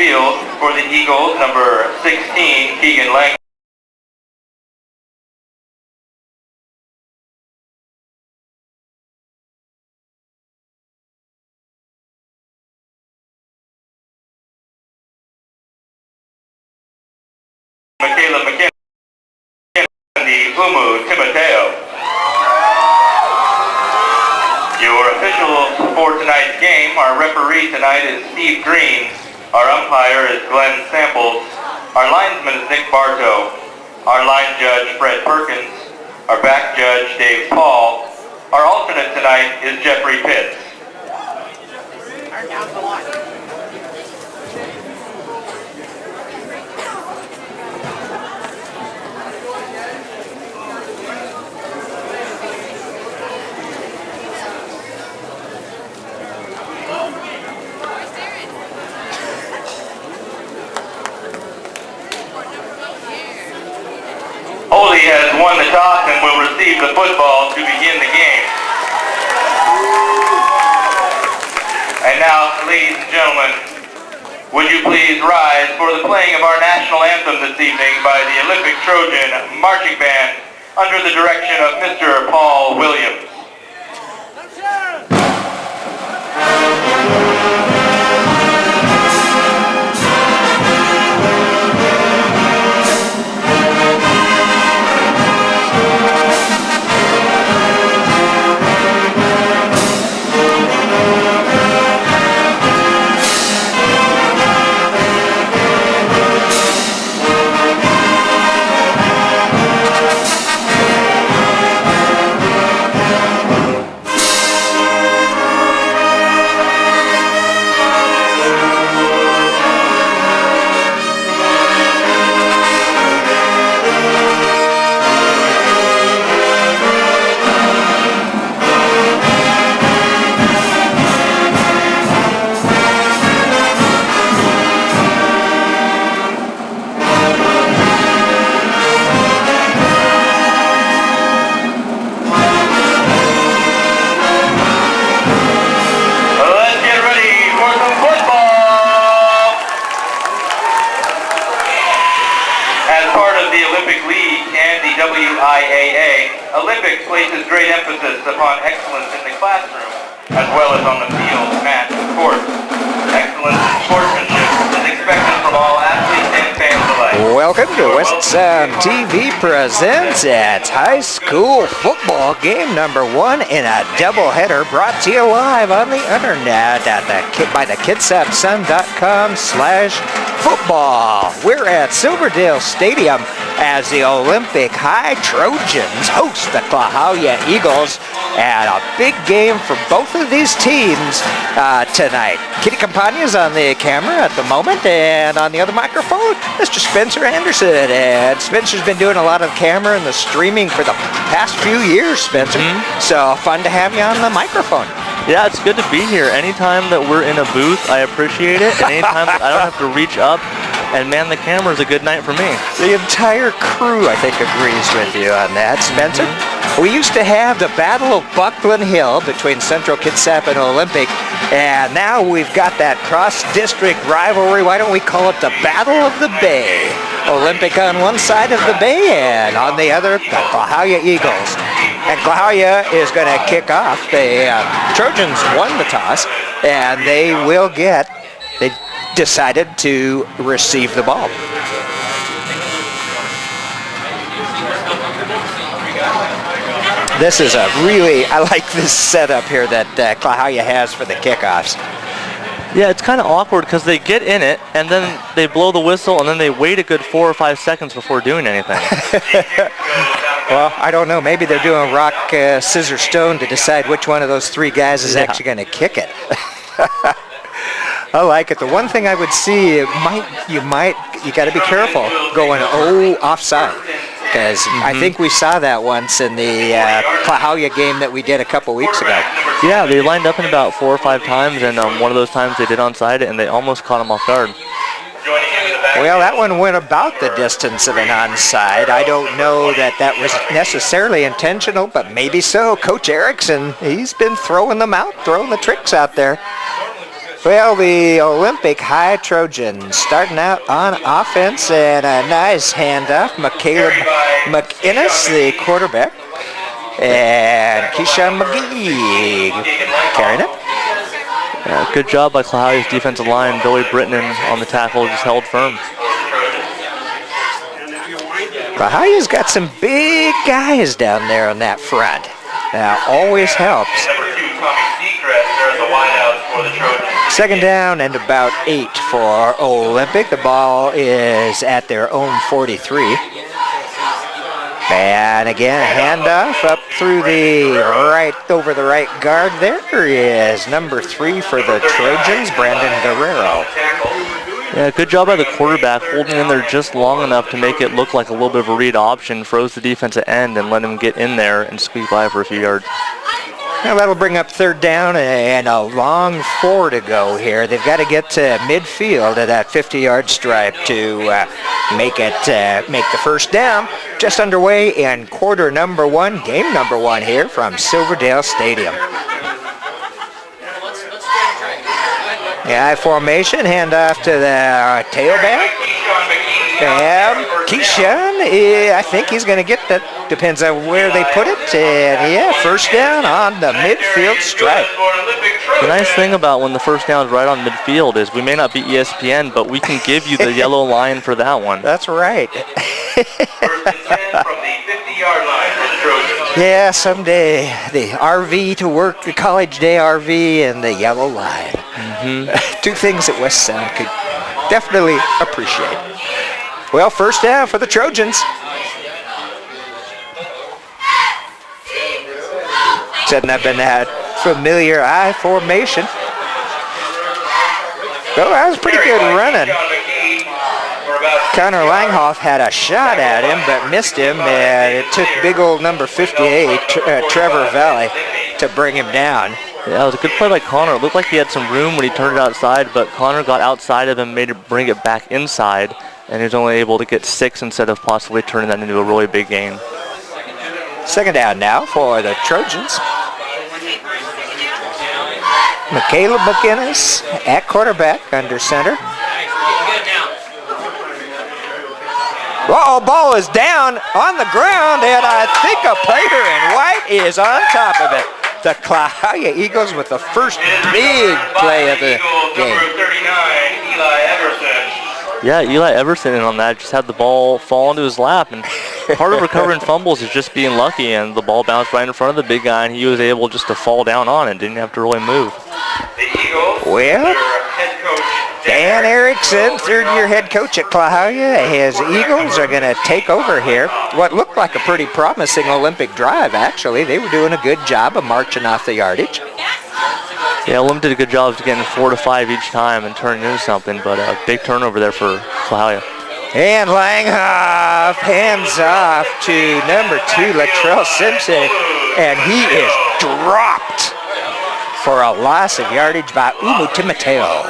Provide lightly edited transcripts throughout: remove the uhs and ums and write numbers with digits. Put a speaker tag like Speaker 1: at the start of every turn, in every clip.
Speaker 1: field for the Eagles, number 16, Keegan Lang. Michaela McKinnon, the Umu Timoteo. Your officials for tonight's game, our referee tonight is Steve Green, our umpire is Glenn Samples, our linesman is Nick Bartow, our line judge Fred Perkins, our back judge Dave Paul, our alternate tonight is Jeffrey Pitts. Holy has won the toss and will receive the football to begin the game. And now, ladies and gentlemen, would you please rise for the playing of our national anthem this evening by the Olympic Trojan Marching Band under the direction of Mr. Paul Williams. Olympics places great emphasis upon excellence in the classroom, as well as on the field, mat, and court. Excellence in sportsmanship is expected from all athletes and fans alike.
Speaker 2: Welcome to West Sound TV presents its high school football game number 1 in a doubleheader brought to you live on the internet at by the kidsapsun.com/football. We're at Silverdale Stadium as the Olympic High Trojans host the Klahowya Eagles, and a big game for both of these teams tonight. Kitty Campagna's on the camera at the moment, and on the other microphone, Mr. Spencer Anderson. And Spencer's been doing a lot of camera and the streaming for the past few years, Spencer. So fun to have you on the microphone.
Speaker 3: Yeah, it's good to be here. Anytime that we're in a booth, I appreciate it. And anytime that I don't have to reach up and man the camera is a good night for me.
Speaker 2: The entire crew, I think, agrees with you on that, Spencer. We used to have the Battle of Buckland Hill between Central Kitsap and Olympic, and now we've got that cross-district rivalry. Why don't we call it the Battle of the Bay? Olympic on one side of the bay, and on the other, the Klahowya Eagles. And Klahowya is going to kick off. The Trojans won the toss, and they decided to receive the ball. This is I like this setup here that Klahowya has for the kickoffs.
Speaker 3: Yeah, it's kind of awkward because they get in it, and then they blow the whistle, and then they wait a good 4 or 5 seconds before doing anything.
Speaker 2: Well, I don't know. Maybe they're doing rock, scissors, stone to decide which one of those 3 guys is actually going to kick it. I like it. The one thing I would see, you got to be careful going offside, because I think we saw that once in the Klahowya game that we did a couple weeks ago.
Speaker 3: Yeah, they lined up in about 4 or 5 times, and one of those times they did onside it, and they almost caught them off guard.
Speaker 2: Well, that one went about the distance of an onside. I don't know that that was necessarily intentional, but maybe so. Coach Erickson, he's been throwing them out, throwing the tricks out there. Well, the Olympic High Trojans starting out on offense, and a nice handoff. Caleb McInnes, the quarterback, and Keyshawn McGee carrying it.
Speaker 3: Yeah, good job by Klahowya's defensive line. Billy Britton on the tackle just held firm.
Speaker 2: Klahowya's got some big guys down there on that front. That always helps. Second down and about 8 for Olympic. The ball is at their own 43. And again, handoff up through the right, over the right guard. There is number 3 for the Trojans, Brandon Guerrero.
Speaker 3: Yeah, good job by the quarterback, holding in there just long enough to make it look like a little bit of a read option, froze the defensive end, and let him get in there and squeak by for a few yards.
Speaker 2: Now that'll bring up third down and a long 4 to go here. They've got to get to midfield at that 50-yard stripe to make the first down. Just underway in quarter number 1, game number 1 here from Silverdale Stadium. The I formation, handoff to the tailback. And Keyshawn, I think he's going to get that. Depends on where they put it. And yeah, first down on the midfield stripe.
Speaker 3: The nice thing about when the first down is right on midfield is we may not be ESPN, but we can give you the yellow line for that one.
Speaker 2: That's right.
Speaker 1: First and 10 from the 50-yard line for the Trojans.
Speaker 2: Yeah, someday the RV to work, the college day RV and the yellow line. Two things that West Sound could definitely appreciate. Well, first down for the Trojans. Setting up in that familiar I formation. Well, that was pretty good running. Connor Langhoff had a shot at him, but missed him, and it took big old number 58, Trevor Valley, to bring him down.
Speaker 3: Yeah, it was a good play by Connor. It looked like he had some room when he turned it outside, but Connor got outside of him, made it bring it back inside, and he was only able to get 6 instead of possibly turning that into a really big gain.
Speaker 2: Second down now for the Trojans. Caleb McInnes at quarterback under center. Uh-oh, ball is down on the ground, and I think a player in white is on top of it. The Klahowya Eagles with the first big play of the game.
Speaker 3: Yeah, Eli Everson in on that, just had the ball fall into his lap, and part of recovering fumbles is just being lucky, and the ball bounced right in front of the big guy, and he was able just to fall down on it, didn't have to really move.
Speaker 2: Well, Dan Erickson, third-year head coach at Klahowya. His Eagles are going to take over here. What looked like a pretty promising Olympic drive, actually. They were doing a good job of marching off the yardage.
Speaker 3: Yeah, Olympic did a good job of getting 4 to 5 each time and turning into something, but a big turnover there for Klahowya.
Speaker 2: And Langhoff hands off to number 2, Latrell Simpson, and he is dropped for a loss of yardage by Umu Timoteo.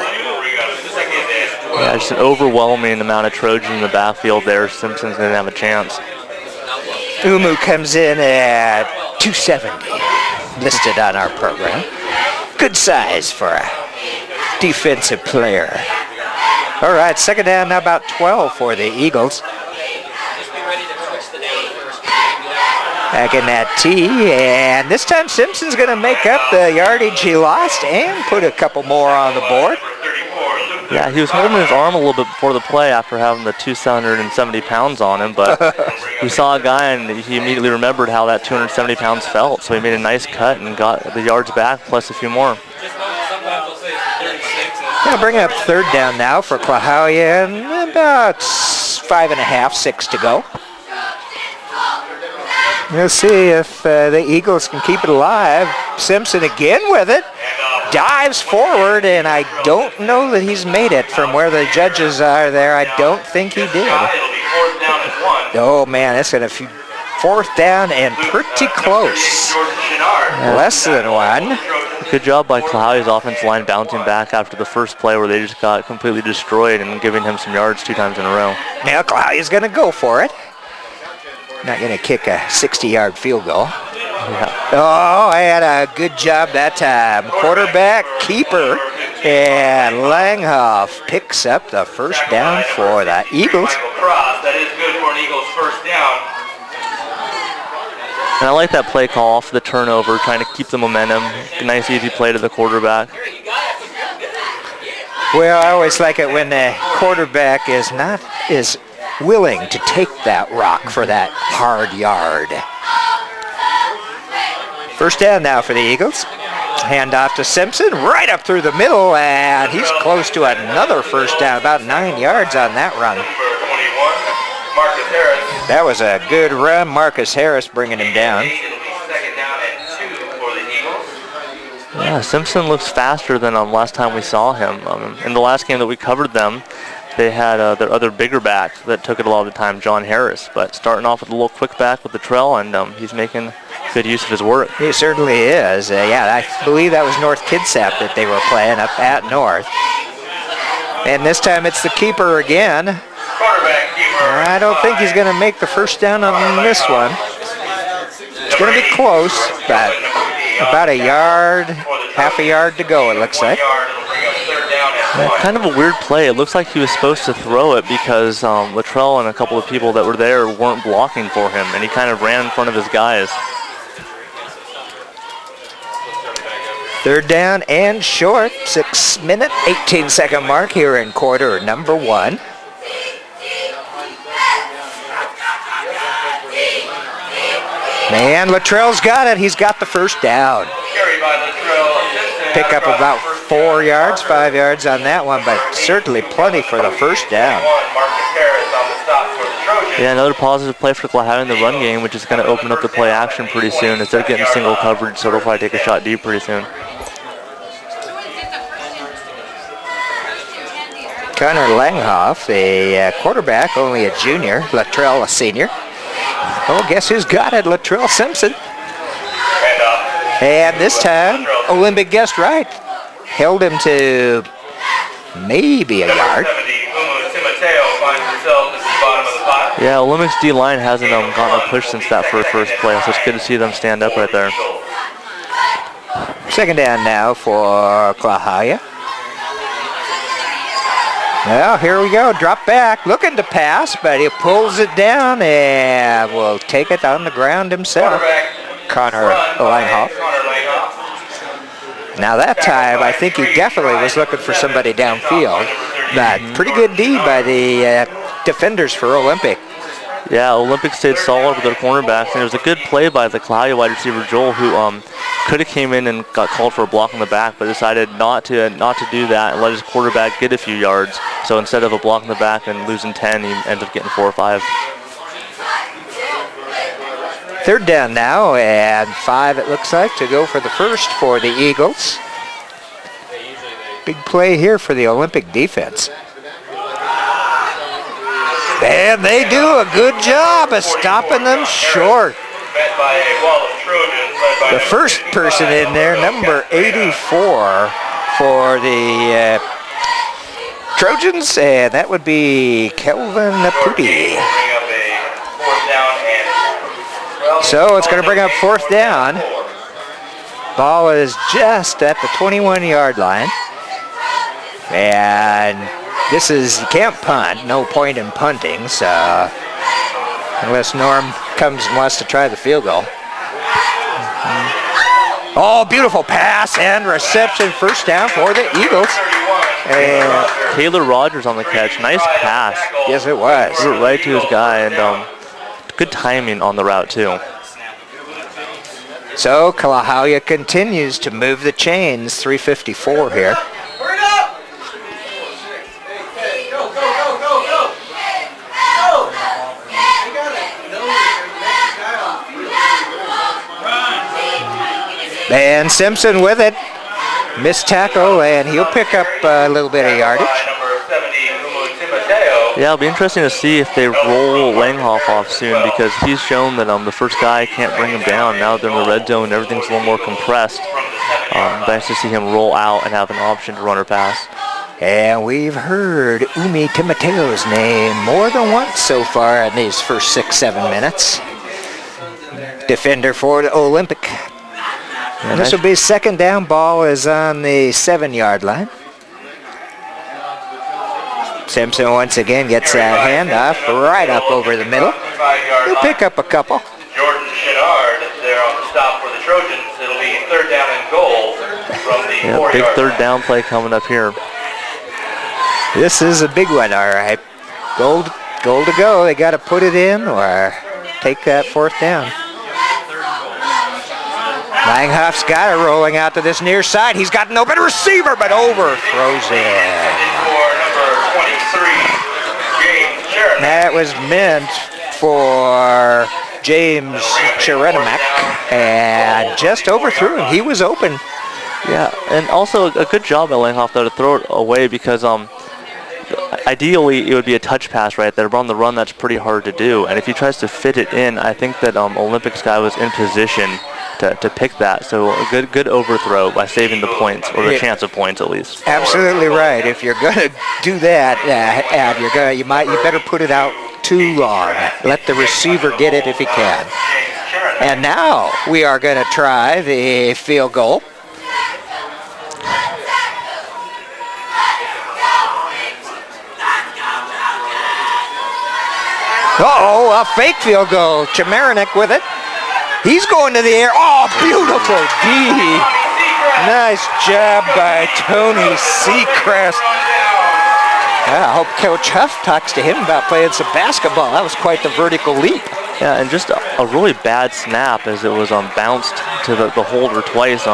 Speaker 3: Yeah, just an overwhelming amount of Trojans in the backfield there. Simpson's going to have a chance.
Speaker 2: Umu comes in at 270, listed on our program. Good size for a defensive player. All right, second down, now about 12 for the Eagles. Back in that tee, and this time Simpson's going to make up the yardage he lost and put a couple more on the board.
Speaker 3: Yeah, he was holding his arm a little bit before the play after having the 270 pounds on him, but he saw a guy and he immediately remembered how that 270 pounds felt, so he made a nice cut and got the yards back plus a few more.
Speaker 2: Gonna bring up third down now for Klahowya, and about 5.5, 6 to go. We'll see if the Eagles can keep it alive. Simpson again with it. Dives forward, and I don't know that he's made it from where the judges are there. I don't think he did. Oh, man, that's going to fourth down and pretty close. Less than one.
Speaker 3: Good job by Klahowya's offensive line bouncing back after the first play where they just got completely destroyed and giving him some yards 2 times in a row.
Speaker 2: Now Klahowya's going to go for it. Not going to kick a 60-yard field goal. Yeah. Oh, I had a good job that time. Quarterback, keeper, And Langhoff picks up the first down for the Eagles.
Speaker 1: That is good for an Eagles first down.
Speaker 3: And I like that play call off the turnover, trying to keep the momentum. Nice, easy play to the quarterback.
Speaker 2: Well, I always like it when the quarterback is willing to take that rock for that hard yard. First down now for the Eagles. Hand off to Simpson, right up through the middle, and he's close to another first down, about 9 yards on that run.
Speaker 1: Marcus Harris.
Speaker 2: That was a good run. Marcus Harris bringing him down.
Speaker 1: Second down and 2 for the Eagles.
Speaker 3: Yeah, Simpson looks faster than last time we saw him. In the last game that we covered them, they had their other bigger back that took it a lot of the time, John Harris. But starting off with a little quick back with the trail, and he's making good use of his work.
Speaker 2: He certainly is. Yeah, I believe that was North Kitsap that they were playing up at North. And this time it's the keeper again.
Speaker 1: Quarterback keeper.
Speaker 2: I don't think he's going to make the first down on this one. It's going to be close, but about a yard, half a yard to go, it looks like.
Speaker 3: Kind of a weird play. It looks like he was supposed to throw it because Luttrell and a couple of people that were there weren't blocking for him, and he kind of ran in front of his guys.
Speaker 2: Third down and short, 6-minute, 18-second mark here in quarter number 1. And Luttrell's got it. He's got the first down. Pick up about 4 yards, 5 yards on that one, but certainly plenty for the first down.
Speaker 3: Yeah, another positive play for Klahowya in the run game, which is going to open up the play action pretty soon as they're getting single coverage, so they'll probably take a shot deep pretty soon.
Speaker 2: Connor Langhoff, a quarterback, only a junior. Luttrell, a senior. Oh, guess who's got it? Luttrell Simpson. And this time, Olympic guessed right. Held him to maybe a yard.
Speaker 3: Yeah, Olympic's D-line hasn't gotten a push since that first play, so it's good to see them stand up right there.
Speaker 2: Second down now for Klahowya. Well, here we go. Drop back, looking to pass, but he pulls it down and will take it on the ground himself. Connor Langhoff. Now that time, I think he definitely was looking for somebody downfield. But pretty good D by the defenders for Olympic.
Speaker 3: Yeah, Olympic stayed solid with their cornerbacks, and it was a good play by the Klahowya wide receiver Joel, who could have came in and got called for a block in the back, but decided not to do that and let his quarterback get a few yards. So instead of a block in the back and losing 10, he ends up getting 4 or 5.
Speaker 2: Third down now, and 5 it looks like to go for the first for the Eagles. Big play here for the Olympic defense. And they do a good job of stopping them short. The first person in there, number 84 for the Trojans, and that would be Kelvin Naputi. So it's going to bring up fourth down. Ball is just at the 21-yard line. And this is, you can't punt, no point in punting, so unless Norm comes and wants to try the field goal. Oh, beautiful pass and reception, first down for the Eagles. And
Speaker 3: Taylor Rogers on the catch, nice pass.
Speaker 2: Yes, it was.
Speaker 3: Threw it right to his guy, and good timing on the route, too.
Speaker 2: So Klahowya continues to move the chains, 3:54 here. And Simpson with it. Missed tackle, and he'll pick up a little bit of yardage.
Speaker 3: Yeah, it'll be interesting to see if they roll Langhoff off soon, because he's shown that the first guy can't bring him down. Now they're in the red zone, everything's a little more compressed. Nice to see him roll out and have an option to run or pass.
Speaker 2: And we've heard Umi Timoteo's name more than once so far in these first 6-7 minutes. Defender for the Olympic. And this will be second down. Ball is on the 7-yard line. Simpson once again gets that handoff right up over the middle. He'll pick up a couple.
Speaker 1: Jordan Chenard there on the stop for the Trojans. It'll be third down and goal from the 4-yard
Speaker 3: big third
Speaker 1: line.
Speaker 3: down play coming up here.
Speaker 2: This is a big one, all right. Goal to go. They got to put it in or take that fourth down. Langhoff's got it rolling out to this near side. He's got an open receiver, but overthrows it.
Speaker 1: For number 23, James Chernak.
Speaker 2: That was meant for James Chernak and just overthrew him. He was open.
Speaker 3: Yeah, and also a good job by Langhoff, though, to throw it away because ideally it would be a touch pass right there, but on the run that's pretty hard to do. And if he tries to fit it in, I think that Olympics guy was in position to pick that. So a good overthrow by saving the points, or the chance of points at least.
Speaker 2: Absolutely right. If you're going to do that, you better put it out too long. Let the receiver get it if he can. And now we are going to try the field goal. Uh-oh, a fake field goal. Chemerinek with it. He's going to the air. Oh, beautiful D. Nice job by Tony Seacrest. I hope Coach Huff talks to him about playing some basketball. That was quite the vertical leap.
Speaker 3: Yeah, and just a really bad snap as it was bounced to the holder twice.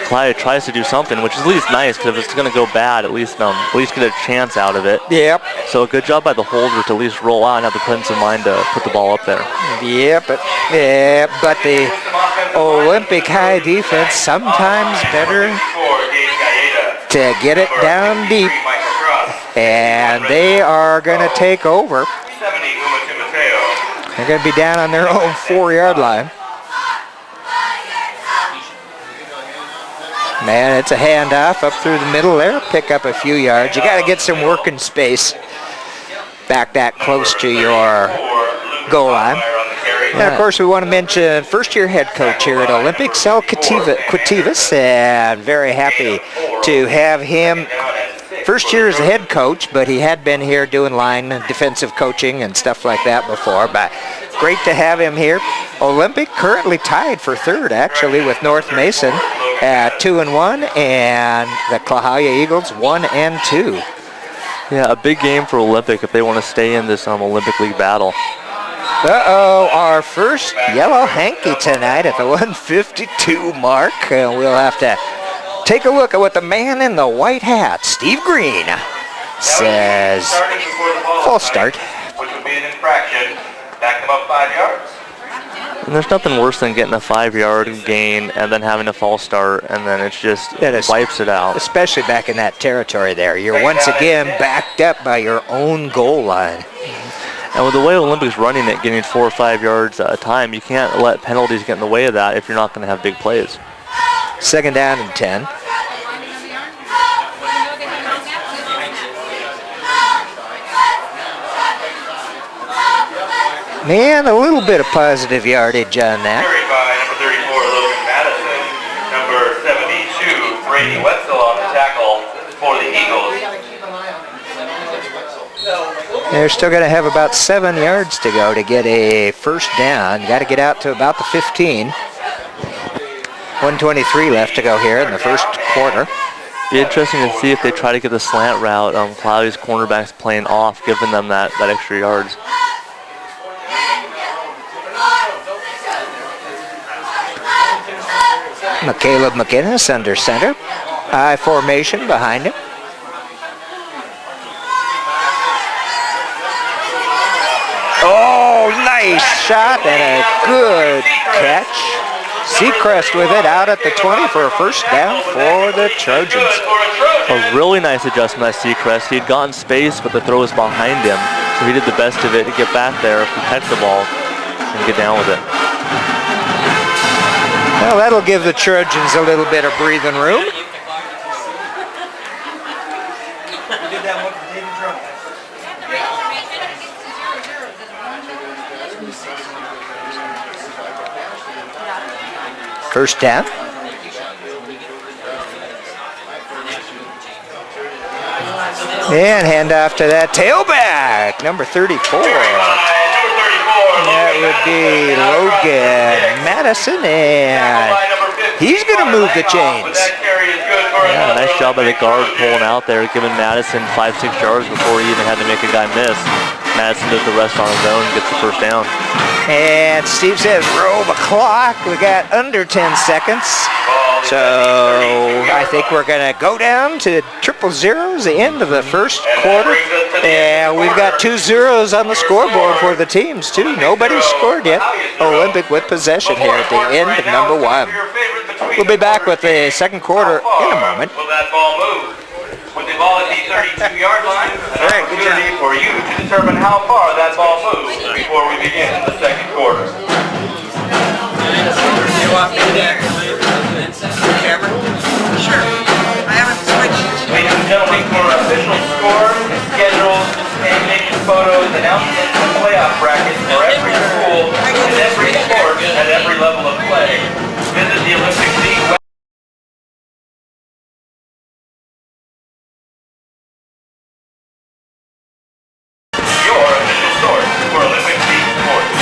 Speaker 3: Klahowya tries to do something, which is at least nice, because if it's going to go bad, at least get a chance out of it.
Speaker 2: Yep.
Speaker 3: So a good job by the holder to at least roll out and have the presence of mind to put the ball up there.
Speaker 2: But the Olympic high defense sometimes better to get it down deep, and they are going to take over. They're going to be down on their own 4-yard line. Man, it's a handoff up through the middle there. Pick up a few yards. You got to get some working space back that close to your goal line. And of course, we want to mention first-year head coach here at Olympic, Sal Quativas, and very happy to have him. First year as a head coach, but he had been here doing line defensive coaching and stuff like that before. But great to have him here. Olympic currently tied for third, actually, with North Mason at 2-1, and the Klahowya Eagles 1-2.
Speaker 3: Yeah, a big game for Olympic if they want to stay in this Olympic League battle.
Speaker 2: Uh-oh, our first yellow hanky tonight at the 152 mark. We'll have to take a look at what the man in the white hat, Steve Green, says. False start.
Speaker 1: Which would be an infraction. Back them up 5 yards.
Speaker 3: And there's nothing worse than getting a 5-yard gain and then having a false start, and then it wipes it out.
Speaker 2: Especially back in that territory there. You're once again backed up by your own goal line.
Speaker 3: And with the way Olympics running it, getting 4 or 5 yards at a time, you can't let penalties get in the way of that if you're not going to have big plays.
Speaker 2: Second down and 10. Man, a little bit of positive yardage on that.
Speaker 1: Carried by number 34, Logan Madison. Number 72, Brady Wetzel on the tackle for the Eagles.
Speaker 2: They're still going to have about 7 yards to go to get a first down. Got to get out to about the 15. 1:23 left to go here in the first quarter.
Speaker 3: Be interesting to see if they try to get the slant route. Klahowya's cornerbacks playing off, giving them that extra yards.
Speaker 2: Caleb McInnes under center. I formation behind him. Oh, nice shot and a good catch. Seacrest with it out at the 20 for a first down for the Trojans.
Speaker 3: A really nice adjustment by Seacrest. He had gotten space, but the throw was behind him. So he did the best of it to get back there, protect the ball, and get down with it.
Speaker 2: Well, that'll give the Trojans a little bit of breathing room. First down. And hand off to that tailback, number 34. That would be Logan Madison, and he's going to move the chains.
Speaker 3: Yeah, nice job by the guard pulling out there, giving Madison 5-6 yards before he even had to make a guy miss. Madison does the rest on his own and gets the first down.
Speaker 2: And Steve says, roll the clock. We got under 10 seconds. So I think we're going to go down to 0-0s, the end of the first quarter. And we've got 2 zeros on the scoreboard for the teams, too. Nobody's scored yet. Olympic with possession here at the end of number 1. We'll be back with the second quarter in a moment.
Speaker 1: Will that ball move? With the ball at the 32-yard line, an opportunity for you to determine how far that ball moves before we begin the second quarter.
Speaker 4: You want me to include the camera? Sure. I haven't switched.
Speaker 1: Ladies and gentlemen, for official scores, schedules, animation photos, announcements, and playoff brackets for every school, and every sport, at every level of play, visit the Olympic League website. Your official source for Olympic League sports.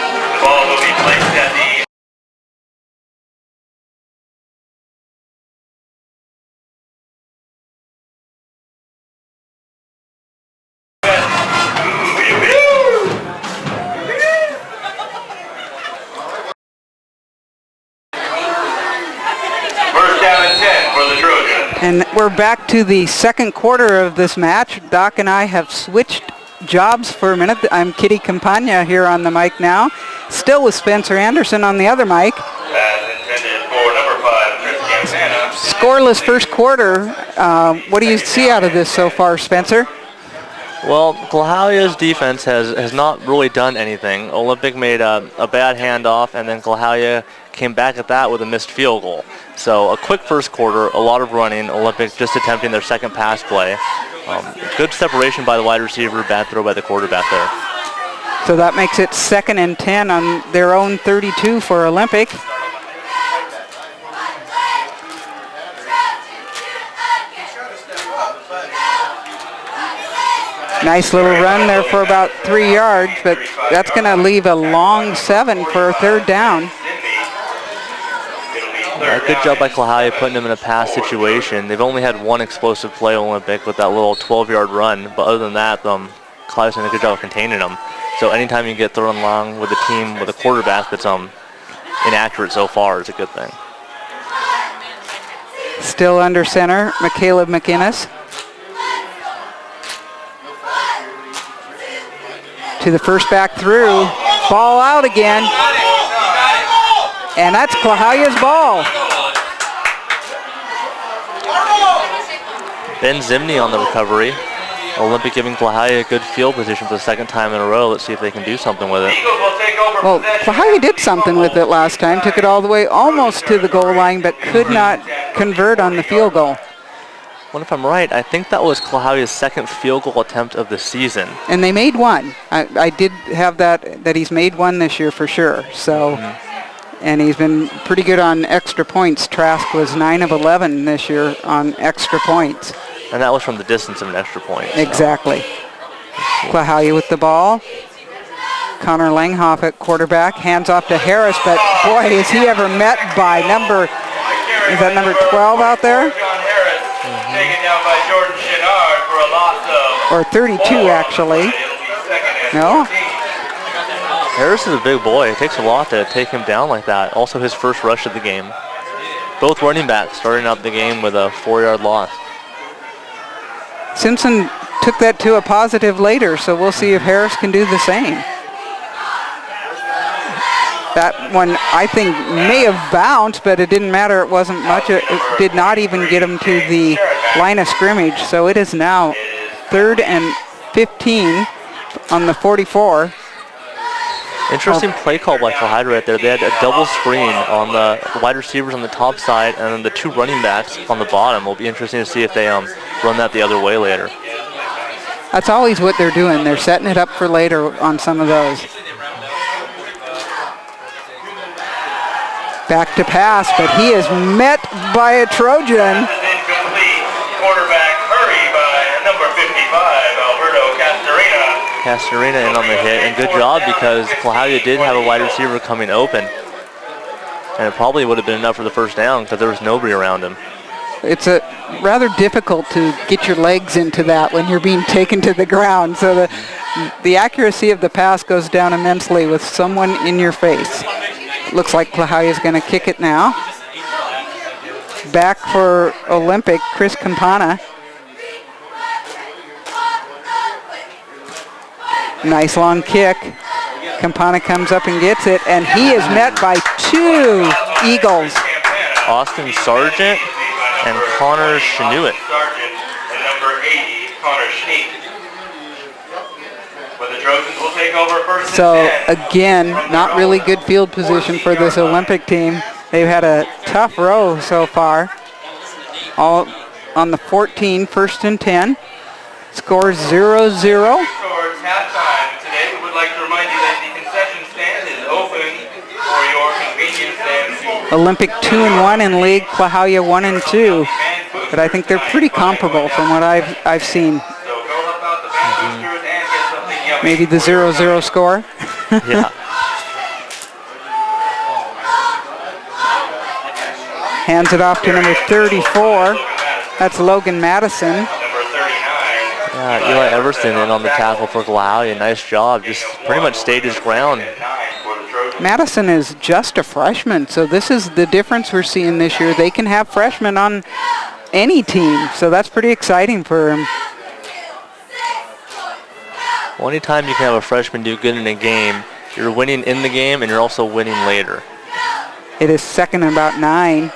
Speaker 1: The ball will be placed at the first down and 10 for the Trojans.
Speaker 5: And we're back to the second quarter of this match. Doc and I have switched jobs for a minute. I'm Kitty Campagna here on the mic now, still with Spencer Anderson on the other mic.
Speaker 1: As intended for number 5, Chris Campana.
Speaker 5: Scoreless first quarter. What do you see out of this so far, Spencer?
Speaker 3: Well, Klahowya's defense has not really done anything. Olympic made a bad handoff, and then Klahowya came back at that with a missed field goal. So a quick first quarter, a lot of running. Olympic just attempting their second pass play. Good separation by the wide receiver, bad throw by the quarterback there.
Speaker 5: So that makes it 2nd and 10 on their own 32 for Olympic. Nice little run there for about 3 yards, but that's going to leave a long 7 for a third down.
Speaker 3: Good job by Klahowya putting him in a pass situation. They've only had one explosive play Olympic with that little 12-yard run, but other than that, Klahowya's done a good job of containing them. So anytime you get thrown long with a team with a quarterback that's inaccurate so far is a good thing.
Speaker 5: Still under center, Michaela McInnes. To the first back through, ball out again. And that's Klahowya's ball.
Speaker 3: Ben Zimney on the recovery. Olympic giving Klahowya a good field position for the second time in a row. Let's see if they can do something with it.
Speaker 5: Well, Klahowya did something with it last time. Took it all the way almost to the goal line, but could not convert on the field goal.
Speaker 3: Well, if I'm right, I think that was Klahowya's second field goal attempt of the season.
Speaker 5: And they made one. I did have that he's made one this year for sure. So, and he's been pretty good on extra points. Trask was 9 of 11 this year on extra points.
Speaker 3: And that was from the distance of an extra point. So.
Speaker 5: Exactly. Klahowya with the ball. Connor Langhoff at quarterback. Hands off to Harris, but boy, is he ever met by number 12 out there?
Speaker 1: Taken down by Jordan Chenard for a loss of
Speaker 5: or 32 actually. No?
Speaker 3: Harris is a big boy. It takes a lot to take him down like that. Also his first rush of the game. Both running backs starting out the game with a 4-yard loss.
Speaker 5: Simpson took that to a positive later, so we'll see if Harris can do the same. That one, I think, may have bounced, but it didn't matter. It wasn't much. It did not even get him to the line of scrimmage. So it is now 3rd and 15 on the 44.
Speaker 3: Interesting play call by Klahowya right there. They had a double screen on the wide receivers on the top side and then the 2 running backs on the bottom. It'll be interesting to see if they run that the other way later.
Speaker 5: That's always what they're doing. They're setting it up for later on some of those. Back to pass, but he is met by a Trojan.
Speaker 1: Pass is incomplete. Quarterback hurry by number 55, Alberto Castorina.
Speaker 3: Castorina in on the hit, and good job because Klahowya did have a wide receiver coming open. And it probably would have been enough for the first down because there was nobody around him.
Speaker 5: It's rather difficult to get your legs into that when you're being taken to the ground. So the accuracy of the pass goes down immensely with someone in your face. Looks like Klahowya is going to kick it now. Back for Olympic, Chris Campana. Nice long kick. Campana comes up and gets it, and he is met by 2 Eagles.
Speaker 3: Austin Sargent and Connor Shinuit.
Speaker 1: Sargent and number 80, Connor Schneek. But the Trojans will take over first and
Speaker 5: So
Speaker 1: 10.
Speaker 5: again, not really good field position for this Olympic team. They've had a tough row so far. All on the 14, first and 10. Score 0-0.
Speaker 1: Towards halftime today, we would like to remind you that the concession stand is open for your convenience and
Speaker 5: Olympic 2-1 in league, Klahowya 1-2. But I think they're pretty comparable from what I've seen.
Speaker 1: So go help out the band boosters and get something yummy.
Speaker 5: Maybe the 0-0 score.
Speaker 3: Yeah.
Speaker 5: Hands it off to number 34. That's Logan Madison.
Speaker 1: Number 39.
Speaker 3: Yeah, Eli Everson in on the tackle for Klahowya. Nice job. Just pretty much stayed his ground.
Speaker 1: 9 for the Trojans.
Speaker 5: Madison is just a freshman, so this is the difference we're seeing this year. They can have freshmen on any team, so that's pretty exciting for him.
Speaker 3: Well, anytime you can have a freshman do good in a game, you're winning in the game and you're also winning later.
Speaker 5: It is second and about 9.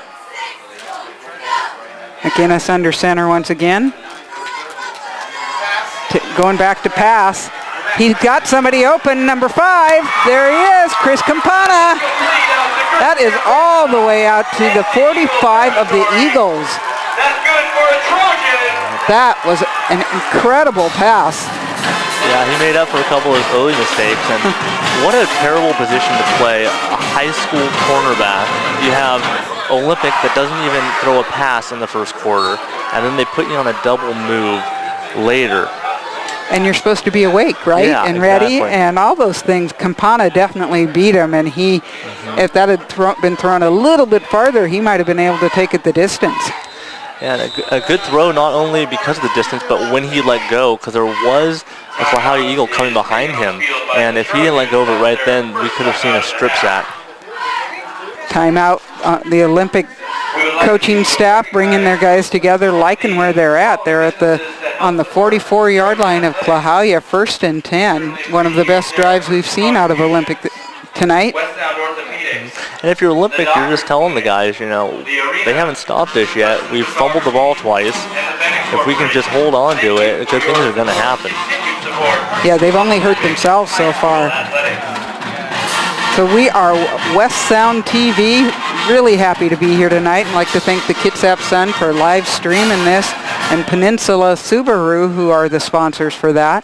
Speaker 5: McInnes under center once again. Going back to pass. He's got somebody open, number 5. There he is, Chris Campana. That is all the way out to the 45 of the Eagles.
Speaker 1: That's good for a Trojan.
Speaker 5: That was an incredible pass.
Speaker 3: Yeah, he made up for a couple of his early mistakes, and what a terrible position to play. A high school cornerback. You have Olympic that doesn't even throw a pass in the first quarter, and then they put you on a double move later.
Speaker 5: And you're supposed to be awake, right?
Speaker 3: Yeah,
Speaker 5: and ready,
Speaker 3: exactly.
Speaker 5: and all those things. Campana definitely beat him, and he, if that had been thrown a little bit farther, he might have been able to take it the distance.
Speaker 3: And a good throw, not only because of the distance, but when he let go, because there was a Klahowya Eagle coming behind him. And if he didn't let go of it right then, we could have seen a strip sack.
Speaker 5: Timeout. The Olympic coaching staff bringing their guys together, liking where they're at. They're at on the 44-yard line of Klahowya, first and 10. One of the best drives we've seen out of Olympic tonight.
Speaker 1: West Sound Orthopedics.
Speaker 3: And if you're Olympic, you're just telling the guys, you know, they haven't stopped this yet. We've fumbled the ball twice. If we can just hold on to it, good things are going to happen.
Speaker 5: Yeah, they've only hurt themselves so far. So we are West Sound TV. Really happy to be here tonight, and like to thank the Kitsap Sun for live streaming this, and Peninsula Subaru, who are the sponsors for that.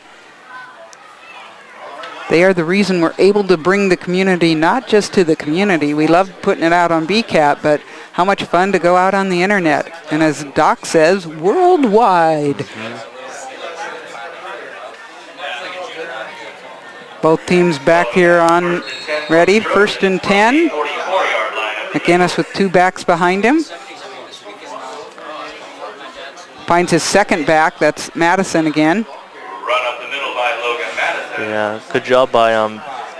Speaker 5: They are the reason we're able to bring the community, not just to the community. We love putting it out on BCAT, but how much fun to go out on the internet. And as Doc says, worldwide. Both teams back here on ready, first and 10. McInnes with 2 backs behind him. Finds his second back, that's Madison again.
Speaker 1: Run up the middle by Logan Madison.
Speaker 3: Yeah, good job by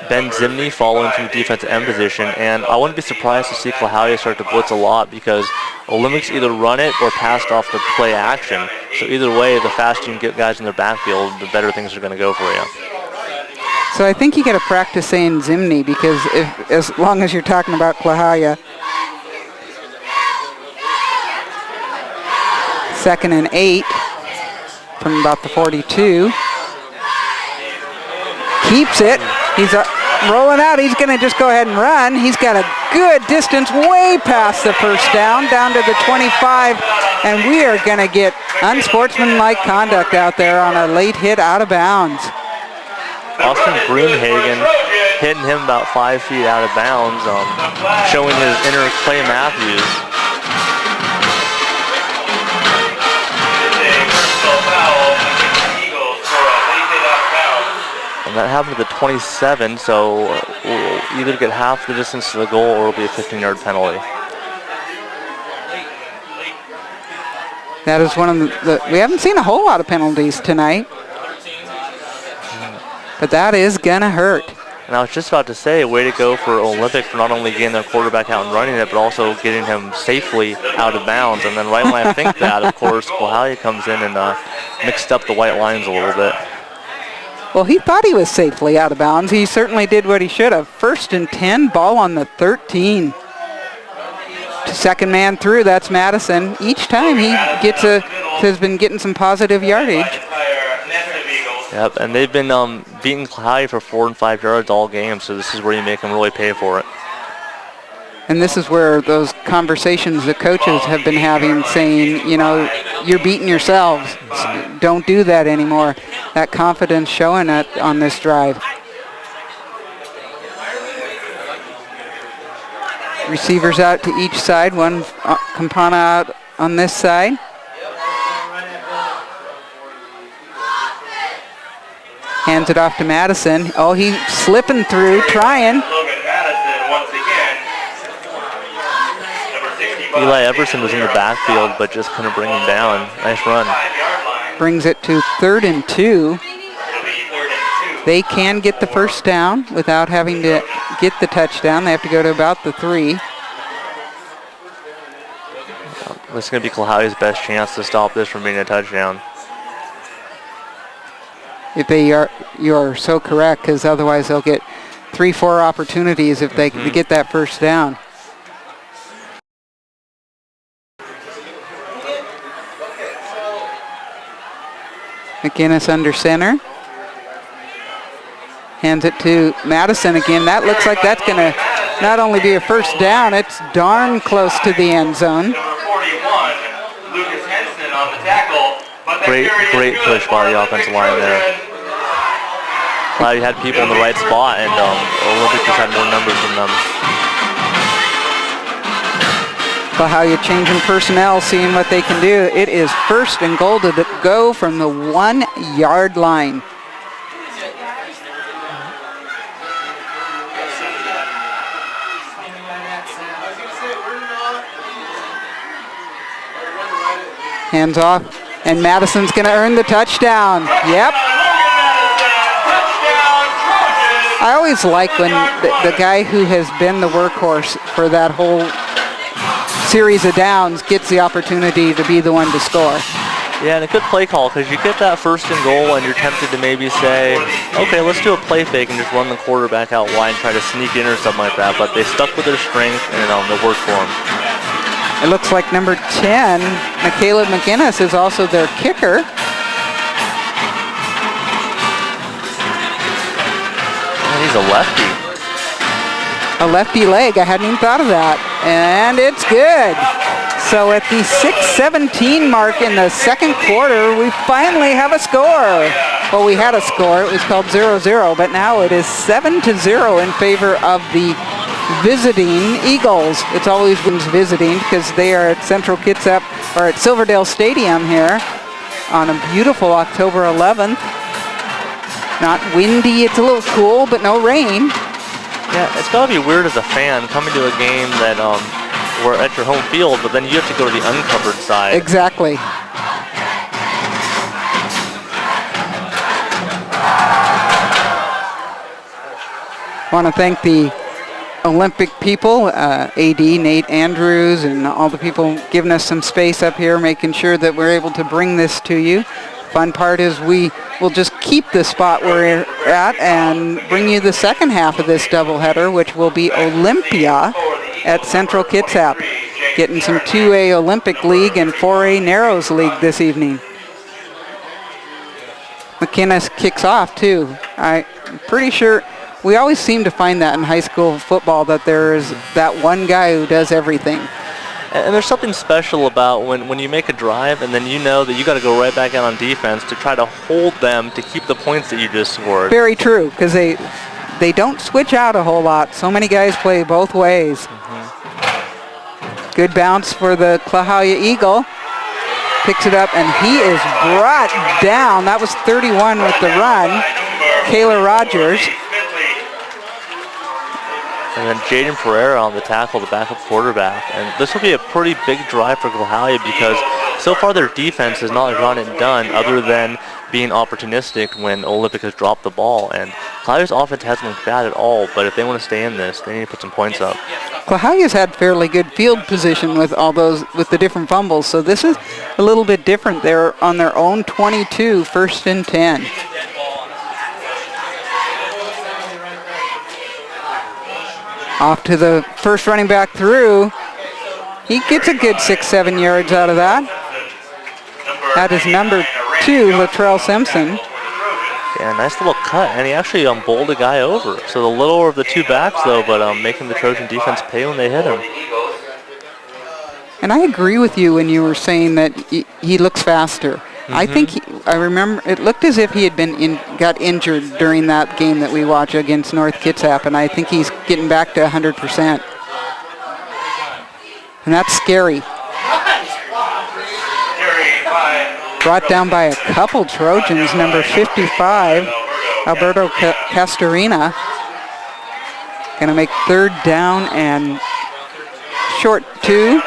Speaker 3: Ben Zimney following from defensive end position. And I wouldn't be surprised to see Klahowya start to blitz a lot because Olympics either run it or passed off the play action. So either way, the faster you can get guys in their backfield, the better things are going to go for you.
Speaker 5: So I think you got to practice saying Zimney, because as long as you're talking about Klahowya. Second and 8 from about the 42. Keeps it. He's rolling out. He's going to just go ahead and run. He's got a good distance way past the first down to the 25. And we are going to get unsportsmanlike conduct out there on a late hit out of bounds.
Speaker 3: Austin Broomhagen hitting him about 5 feet out of bounds, showing his inner Clay Matthews. And that happened at the 27, so we'll either get half the distance to the goal or it'll be a 15-yard penalty.
Speaker 5: That is one of we haven't seen a whole lot of penalties tonight. But that is gonna hurt.
Speaker 3: And I was just about to say, way to go for Olympic for not only getting their quarterback out and running it, but also getting him safely out of bounds. And then right when I think that, of course, Klahowya comes in and mixed up the white lines a little bit.
Speaker 5: Well, he thought he was safely out of bounds. He certainly did what he should have. 1st and 10, ball on the 13. Second man through, that's Madison. Each time he has been getting some positive yardage.
Speaker 3: Yep, and they've been beating Klahowya for 4 and 5 yards all game, so this is where you make them really pay for it.
Speaker 5: And this is where those conversations the coaches have been having, saying, you know, you're beating yourselves. Don't do that anymore. That confidence showing on this drive. Receivers out to each side. One Campana out on this side. Hands it off to Madison. Oh, he's slipping through, trying.
Speaker 3: Eli Everson was in the backfield, but just couldn't bring him down. Nice run.
Speaker 5: Brings it to 3rd and 2. They can get the first down without having to get the touchdown. They have to go to about the 3.
Speaker 3: This is going to be Klahowya's best chance to stop this from being a touchdown.
Speaker 5: If you're so correct, because otherwise they'll get 3-4 opportunities if they get that first down. McInnes under center. Hands it to Madison again. That looks like that's going to not only be a first down, it's darn close to the end zone.
Speaker 3: Great push by the offensive line there. You had people in the right spot, and Olympic just had more numbers than them.
Speaker 5: But how you changing personnel, seeing what they can do. It is 1st and goal to go from the 1-yard line. Hands off, and Madison's going to earn the touchdown. Yep. I always like when the guy who has been the workhorse for that whole series of downs gets the opportunity to be the one to score.
Speaker 3: Yeah, and a good play call, because you get that 1st and goal and you're tempted to maybe say, okay, let's do a play fake and just run the quarterback out wide and try to sneak in or something like that. But they stuck with their strength and it worked for them.
Speaker 5: It looks like number 10, Michaela McInnes, is also their kicker.
Speaker 3: Oh, he's a lefty.
Speaker 5: A lefty leg, I hadn't even thought of that. And it's good. So at the 6:17 mark in the second quarter, we finally have a score. Well, we had a score, it was called 0-0, but now it is 7-0 in favor of the visiting Eagles. It's always visiting because they are at Central Kitsap, or at Silverdale Stadium here on a beautiful October 11th. Not windy, it's a little cool, but no rain.
Speaker 3: Yeah, it's got to be weird as a fan coming to a game that we're at your home field, but then you have to go to the uncovered side.
Speaker 5: Exactly. I want to thank the Olympic people, AD Nate Andrews, and all the people giving us some space up here, making sure that we're able to bring this to you. Fun part is we will just keep the spot we're at and bring you the second half of this doubleheader, which will be Olympia at Central Kitsap, getting some 2A Olympic League and 4A Narrows League this evening. McInnes kicks off too. I'm pretty sure we always seem to find that in high school football, that there is that one guy who does everything.
Speaker 3: And there's something special about when you make a drive and then you know that you got to go right back out on defense to try to hold them to keep the points that you just scored.
Speaker 5: Very true, because they don't switch out a whole lot. So many guys play both ways. Good bounce for the Klahowya Eagle. Picks it up, and he is brought down. That was 31 with the run. Kayla Rogers.
Speaker 3: And then Jaden Pereira on the tackle, the backup quarterback. And this will be a pretty big drive for Klahowya because so far their defense has not gotten it done other than being opportunistic when Olympic has dropped the ball. And Klahowya's offense hasn't looked bad at all, but if they want to stay in this, they need to put some points up.
Speaker 5: Klahowya's had fairly good field position with all those, with the different fumbles, so this is a little bit different. They're on their own 22, 1st and 10. Off to the first running back through. He gets a good 6-7 yards out of that. That is number 2, Latrell Simpson.
Speaker 3: Yeah, nice little cut, and he actually bowled a guy over. So the littler of the two backs, though, but making the Trojan defense pay when they hit him.
Speaker 5: And I agree with you when you were saying that he looks faster. I think I remember it looked as if he had got injured during that game that we watched against North Kitsap, and I think he's getting back to 100%. And that's scary. Brought down by a couple Trojans, number 55, Alberto Castorina. Going to make 3rd down and short 2.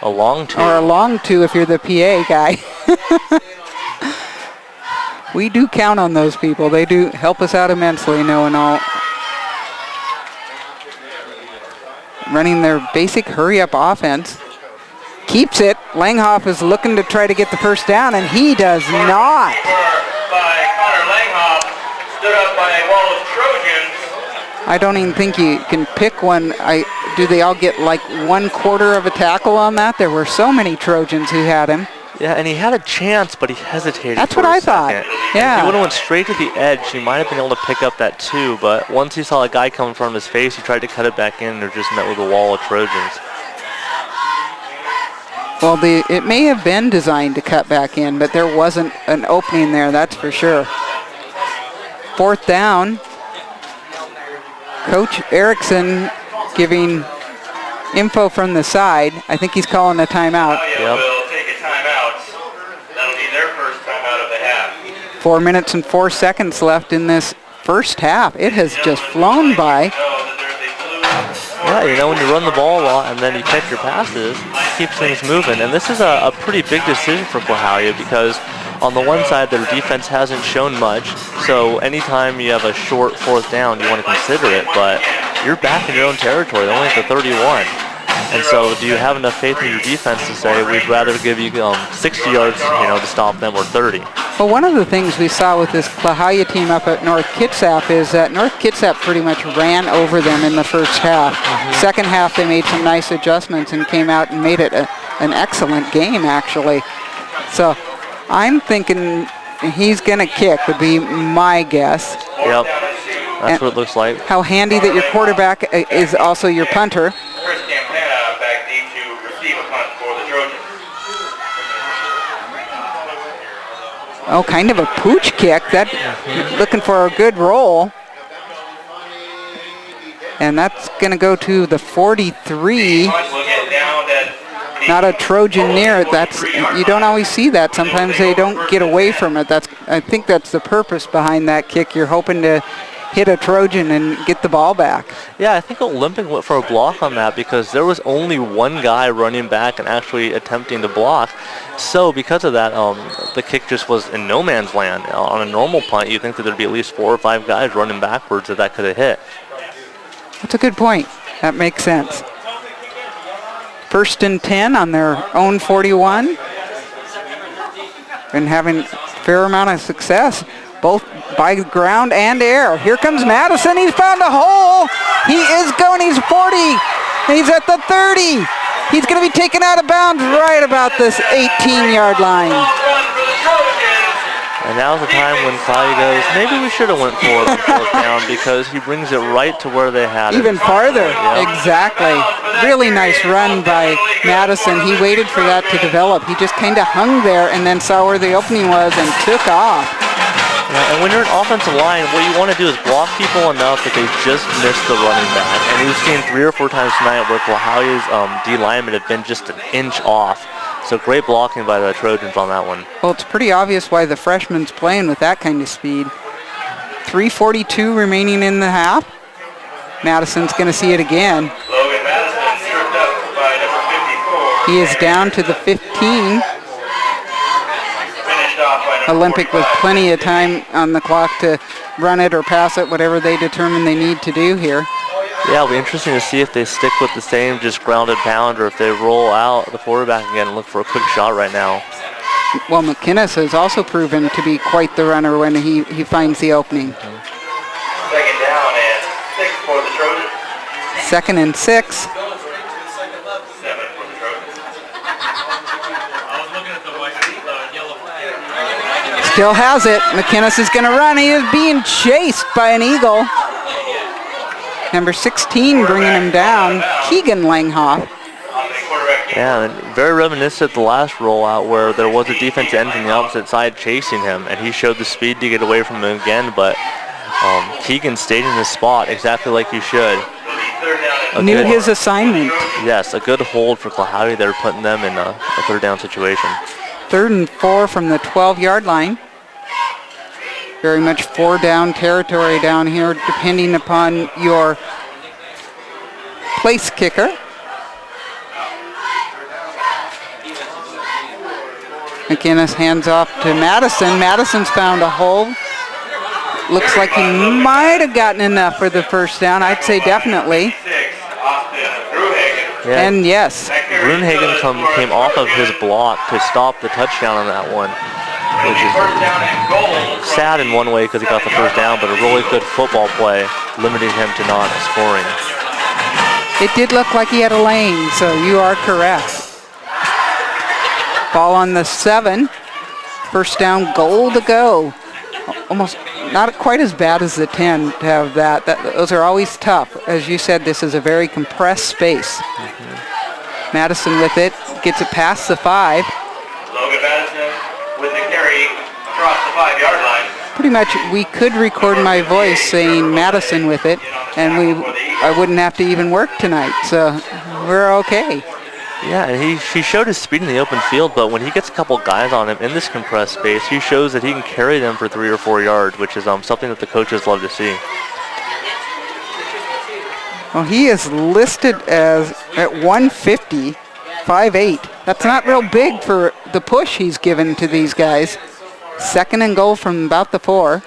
Speaker 3: A long 2.
Speaker 5: Or a long 2 if you're the PA guy. We do count on those people. They do help us out immensely, knowing all. Running their basic hurry-up offense. Keeps it. Langhoff is looking to try to get the first down, and he does not.
Speaker 1: By Connor Langhoff, stood up by a wall of Trojans.
Speaker 5: I don't even think you can pick one. Do they all get like 1/4 of a tackle on that? There were so many Trojans who had him.
Speaker 3: Yeah, and he had a chance, but he hesitated.
Speaker 5: That's what I thought. Yeah.
Speaker 3: If he would have went straight to the edge, he might have been able to pick up that 2, but once he saw a guy come in front of his face, he tried to cut it back in and just met with a wall of Trojans.
Speaker 5: Well, it may have been designed to cut back in, but there wasn't an opening there, that's for sure. 4th down. Coach Erickson giving info from the side. I think he's calling a timeout.
Speaker 3: Yep.
Speaker 1: Will take a timeout. That'll be their first timeout of the half.
Speaker 5: 4 minutes and 4 seconds left in this first half. It has just flown by.
Speaker 3: Yeah, you know, when you run the ball a lot and then you catch your passes, it keeps things moving. And this is a pretty big decision for Klahowya because on the one side, their defense hasn't shown much. So anytime you have a short 4th down, you want to consider it. But you're back in your own territory, only at the 31. And so do you have enough faith in your defense to say, we'd rather give you 60 yards, to stop them, or 30?
Speaker 5: Well, one of the things we saw with this Klahowya team up at North Kitsap is that North Kitsap pretty much ran over them in the first half. Second half, they made some nice adjustments and came out and made it an excellent game, actually. So I'm thinking he's going to kick would be my guess.
Speaker 3: Yep, that's what it looks like.
Speaker 5: How handy that your quarterback is also your punter.
Speaker 1: Chris Campana back deep to receive a punt for the Trojans.
Speaker 5: Oh, kind of a pooch kick. That looking for a good roll. And that's going to go to the 43. Not a Trojan near it. You don't always see that. Sometimes they don't get away from it. I think that's the purpose behind that kick. You're hoping to hit a Trojan and get the ball back.
Speaker 3: Yeah, I think Olympic went for a block on that because there was only one guy running back and actually attempting to block. So because of that, the kick just was in no man's land. On a normal punt, you'd think that there'd be at least 4 or 5 guys running backwards that could have hit.
Speaker 5: That's a good point. That makes sense. 1st and 10 on their own 41. Been having a fair amount of success, both by ground and air. Here comes Madison. He's found a hole. He is going. He's 40. He's at the 30. He's going to be taken out of bounds right about this 18-yard line.
Speaker 3: And now's the time when Klahowya goes, maybe we should have went for it on 4th down because he brings it right to where they had it.
Speaker 5: Even farther.
Speaker 3: Yep.
Speaker 5: Exactly. Really nice run by Madison. He waited for that to develop. He just kind of hung there and then saw where the opening was and took off.
Speaker 3: Yeah, and when you're an offensive line, what you want to do is block people enough that they just miss the running back. And we've seen 3 or 4 times tonight where Klahowya's D linemen have been just an inch off. So great blocking by the Trojans on that one.
Speaker 5: Well, it's pretty obvious why the freshman's playing with that kind of speed. 3:42 remaining in the half. Madison's going to see it again.
Speaker 1: Logan Madison tripped up by number 54.
Speaker 5: He is down to the 15.
Speaker 1: Finished off by number
Speaker 5: Olympic with
Speaker 1: 45.
Speaker 5: plenty of time on the clock to run it or pass it, whatever they determine they need to do here.
Speaker 3: Yeah, it'll be interesting to see if they stick with the same just grounded pound or if they roll out the quarterback again and look for a quick shot right now.
Speaker 5: Well, McInnes has also proven to be quite the runner when he finds the opening.
Speaker 1: Second down and 6 for the Trojans.
Speaker 5: 2nd and 6.
Speaker 1: 7 for the Trojans. I was looking at the yellow flag.
Speaker 5: Still has it. McInnes is going to run. He is being chased by an Eagle. Number 16 bringing him down. Keegan Langhoff.
Speaker 3: Yeah, and very reminiscent of the last rollout where there was a defensive end from the opposite side chasing him, and he showed the speed to get away from him again, but Keegan stayed in his spot exactly like he should.
Speaker 5: Knew his assignment.
Speaker 3: Yes, a good hold for Klahowya there, putting them in a 3rd down situation.
Speaker 5: 3rd and 4 from the 12-yard line. Very much 4-down territory down here, depending upon your place kicker. McInnes hands off to Madison. Madison's found a hole. Looks like he might have gotten enough for the 1st down. I'd say definitely.
Speaker 3: Yeah.
Speaker 5: And yes.
Speaker 3: Brunhagen came off of his block to stop the touchdown on that one, which is sad in one way because he got the 1st down, but a really good football play, limiting him to not scoring.
Speaker 5: It did look like he had a lane, so you are correct. Ball on the 7. 1st down, goal to go. Almost not quite as bad as the 10 to have that. Those are always tough. As you said, this is a very compressed space. Madison with it, gets it past the 5.
Speaker 1: Logan Madison with the carry across the 5-yard line.
Speaker 5: Pretty much we could record my voice saying Madison with it, and I wouldn't have to even work tonight, so we're okay.
Speaker 3: Yeah, and he showed his speed in the open field, but when he gets a couple guys on him in this compressed space, he shows that he can carry them for 3 or 4 yards, which is something that the coaches love to see.
Speaker 5: Well, he is listed as at 150, 5'8". That's not real big for the push he's given to these guys. 2nd and goal from about the 4.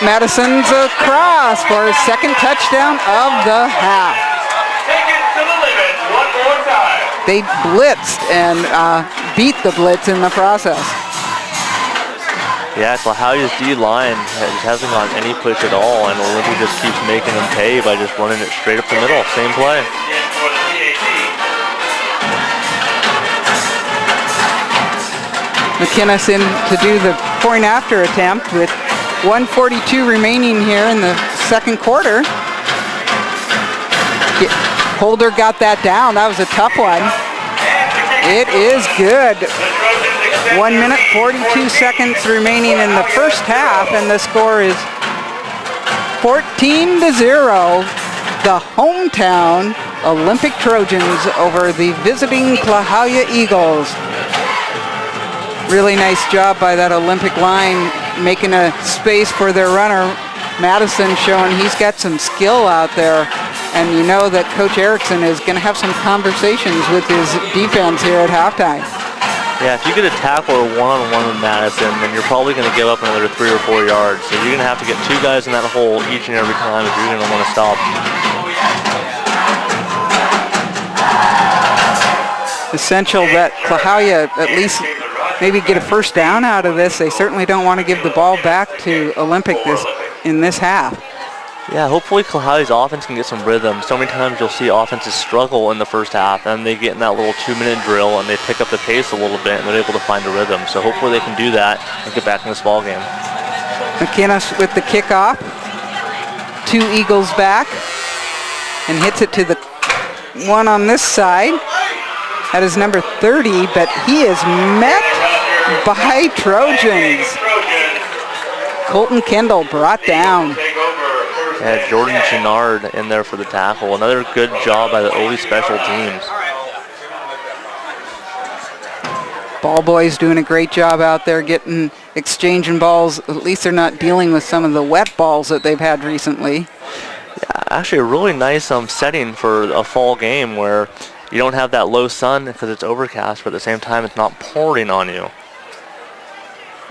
Speaker 5: Madison's across for his 2nd touchdown of the half.
Speaker 1: Take it to the limit one more time.
Speaker 5: They blitzed and beat the blitz in the process.
Speaker 3: Yeah, Klahowya's D-line hasn't gotten any push at all, and Olympia just keeps making them pay by just running it straight up the middle. Same play.
Speaker 1: For the PAT.
Speaker 5: McInnes in to do the point after attempt with 1:42 remaining here in the 2nd quarter. Holder got that down. That was a tough one. It is good. 1 minute, 42 seconds remaining in the 1st half, and the score is 14-0. The hometown Olympic Trojans over the visiting Klahowya Eagles. Really nice job by that Olympic line, making a space for their runner. Madison showing he's got some skill out there. And you know that Coach Erickson is going to have some conversations with his defense here at halftime.
Speaker 3: Yeah, if you get a tackle or one-on-one with Madison, then you're probably going to give up another 3 or 4 yards. So you're going to have to get 2 guys in that hole each and every time if you're going to want to stop.
Speaker 5: Essential that Klahowya at least maybe get a 1st down out of this. They certainly don't want to give the ball back to Olympic in this half.
Speaker 3: Yeah, hopefully Klahowya's offense can get some rhythm. So many times you'll see offenses struggle in the 1st half, and they get in that little 2-minute drill, and they pick up the pace a little bit, and they're able to find a rhythm. So hopefully they can do that and get back in this ball game.
Speaker 5: McInnes with the kickoff. 2 Eagles back, and hits it to the one on this side. That is number 30, but he is met by Trojans. Colton Kendall brought down.
Speaker 3: Yeah, Jordan Chenard in there for the tackle. Another good job by the Ole special teams.
Speaker 5: Ball boys doing a great job out there exchanging balls. At least they're not dealing with some of the wet balls that they've had recently.
Speaker 3: Yeah, actually a really nice setting for a fall game where you don't have that low sun because it's overcast, but at the same time it's not pouring on you.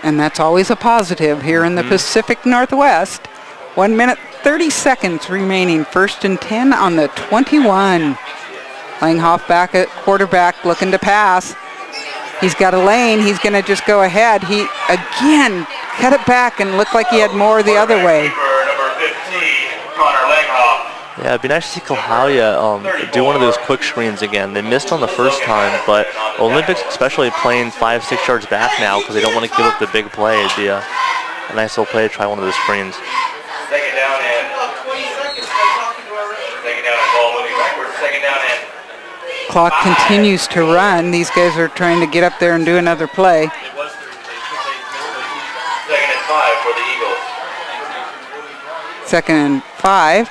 Speaker 5: And that's always a positive here in the Pacific Northwest. 1 minute, 30 seconds remaining. 1st and 10 on the 21. Langhoff back at quarterback looking to pass. He's got a lane. He's going to just go ahead. He, again, cut it back and looked like he had more the other way.
Speaker 3: Yeah, it'd be nice to see Klahowya do one of those quick screens again. They missed on the first time, but Olympics especially playing 5-6 yards back now because they don't want to give up the big play. It'd be a nice little play to try one of those screens.
Speaker 1: Second down and ball moving backwards. Second down and
Speaker 5: Clock continues to run. These guys are trying to get up there and do another play.
Speaker 1: 2nd and 5 for the Eagles.
Speaker 5: 2nd and 5.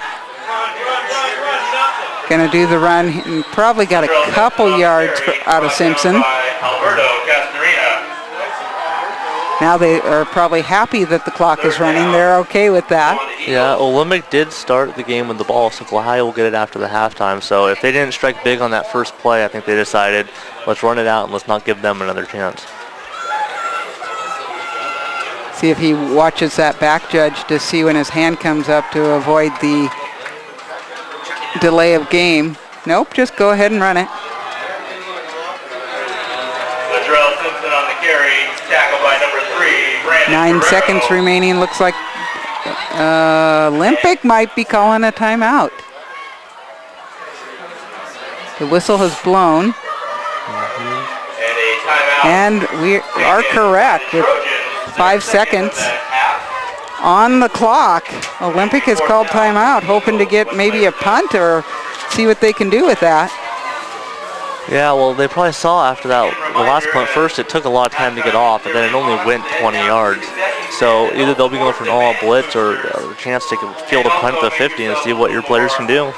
Speaker 5: Going to do the run and probably got a couple yards out of Simpson.
Speaker 1: Alberto Castorina.
Speaker 5: Now they are probably happy that the clock is running. They're okay with that.
Speaker 3: Yeah, Olympic did start the game with the ball, so Klahowya will get it after the halftime. So if they didn't strike big on that first play, I think they decided, let's run it out and let's not give them another chance.
Speaker 5: See if he watches that back judge to see when his hand comes up to avoid the delay of game. Nope, just go ahead and run it.
Speaker 1: Latrell Simpson on the carry, tackled by number 3, Brandon
Speaker 5: 9
Speaker 1: Guerrero.
Speaker 5: seconds remaining. Looks like Olympic might be calling a timeout. The whistle has blown.
Speaker 1: And a timeout.
Speaker 5: And we are correct with 5 seconds on the clock. Olympic has called timeout, hoping to get maybe a punt or see what they can do with that.
Speaker 3: Yeah, well, they probably saw after that the last punt first, it took a lot of time to get off, and then it only went 20 yards. So either they'll be going for an all-out blitz or a chance to field a punt at the 50 and see what your players can do.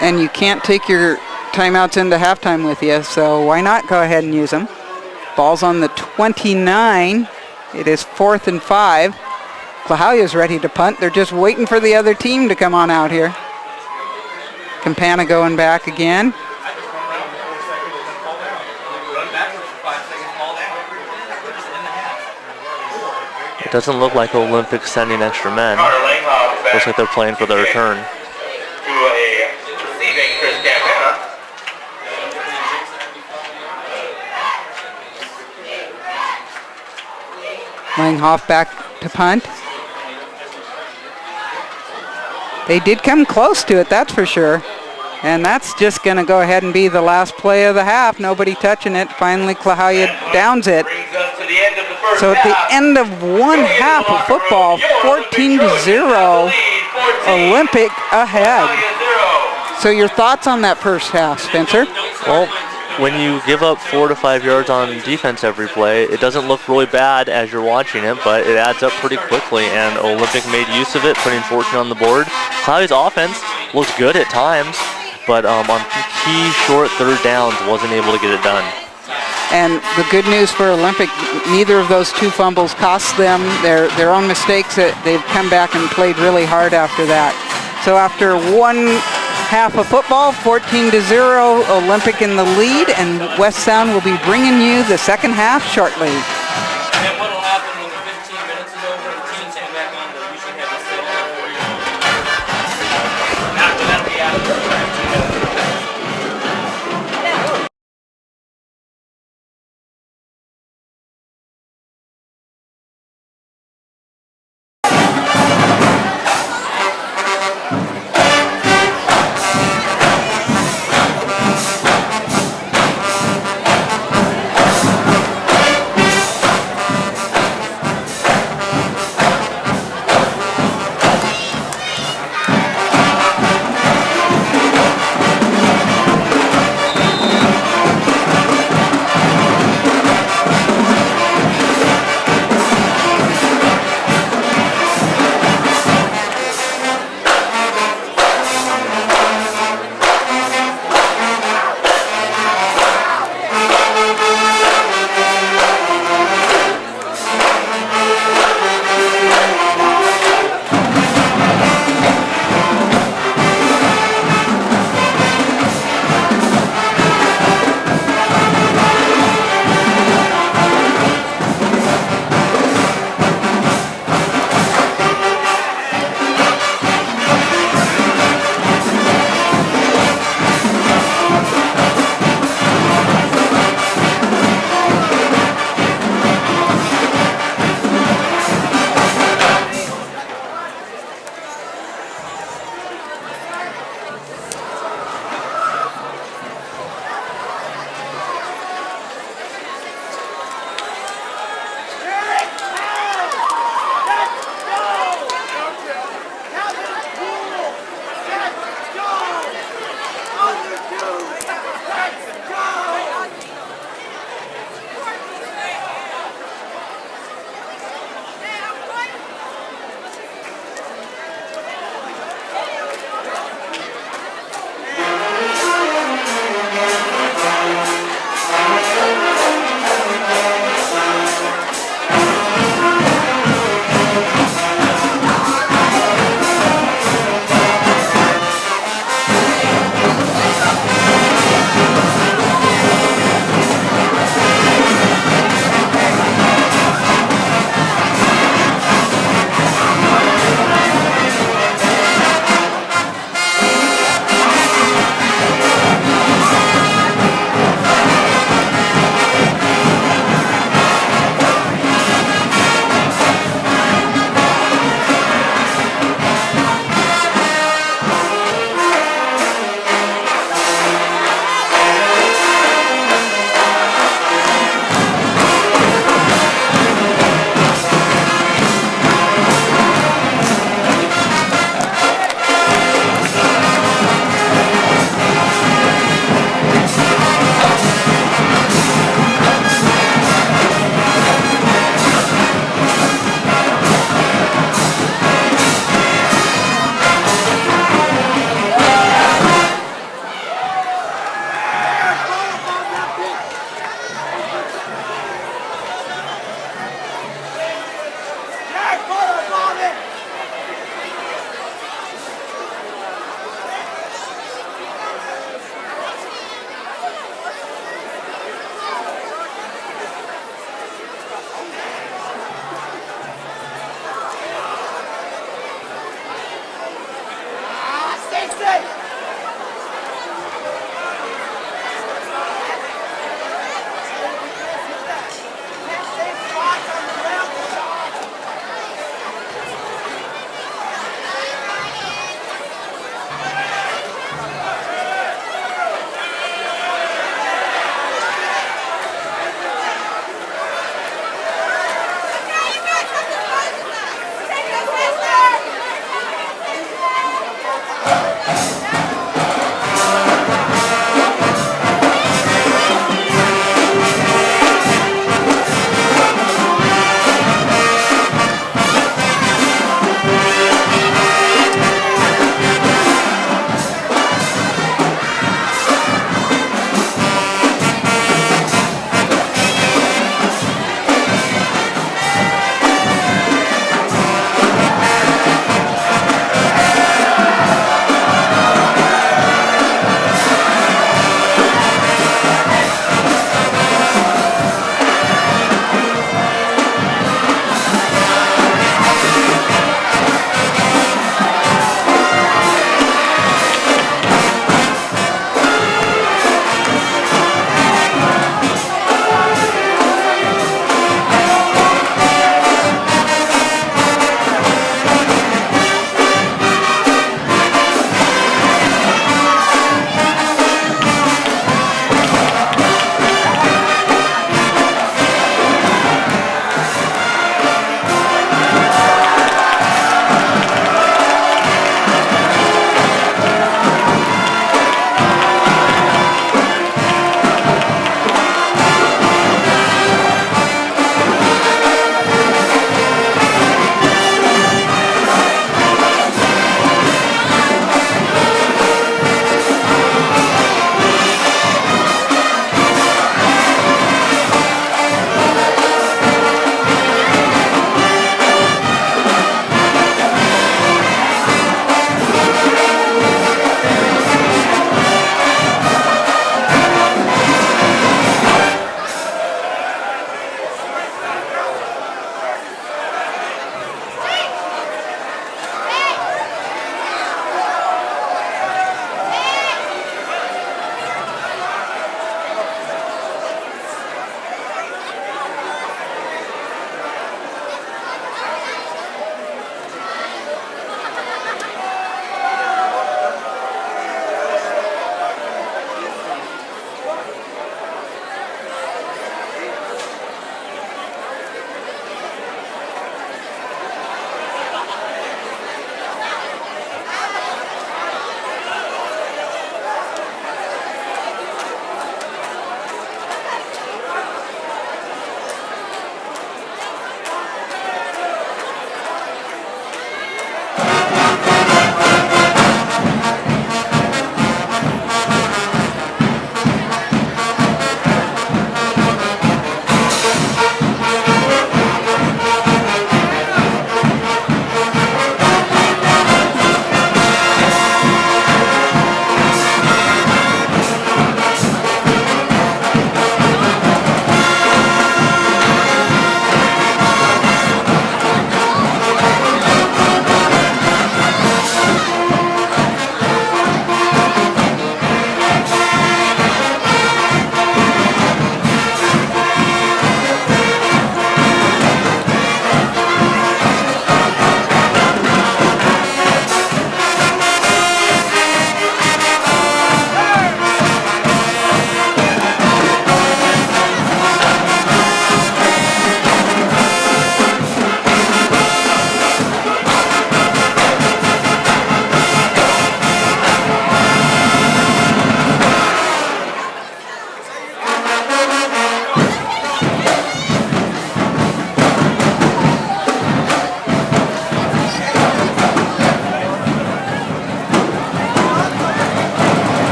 Speaker 5: And you can't take your timeouts into halftime with you, so why not go ahead and use them? Ball's on the 29. It is 4th and 5. Klahowya's ready to punt. They're just waiting for the other team to come on out here. Campana going back again.
Speaker 3: It doesn't look like Olympics sending extra men. Looks like they're playing for the return.
Speaker 1: To a receiving Chris Campana.
Speaker 5: Langhoff back to punt. They did come close to it, that's for sure. And that's just going to go ahead and be the last play of the half. Nobody touching it. Finally, Klahowya downs it. So at the end of one half of football, 14-0, Olympic ahead. So your thoughts on that first half, Spencer?
Speaker 3: Well, when you give up 4 to 5 yards on defense every play, it doesn't look really bad as you're watching it, but it adds up pretty quickly, and Olympic made use of it, putting 14 on the board. Cloudy's offense looked good at times, but on key short third downs wasn't able to get it done.
Speaker 5: And the good news for Olympic, neither of those 2 fumbles cost them their own mistakes. They've come back and played really hard after that. So after one half of football, 14-0, Olympic in the lead, and West Sound will be bringing you the second half shortly.
Speaker 6: And what will happen when the 15 minutes is over, the teams come back on, we should have a set. After that, we have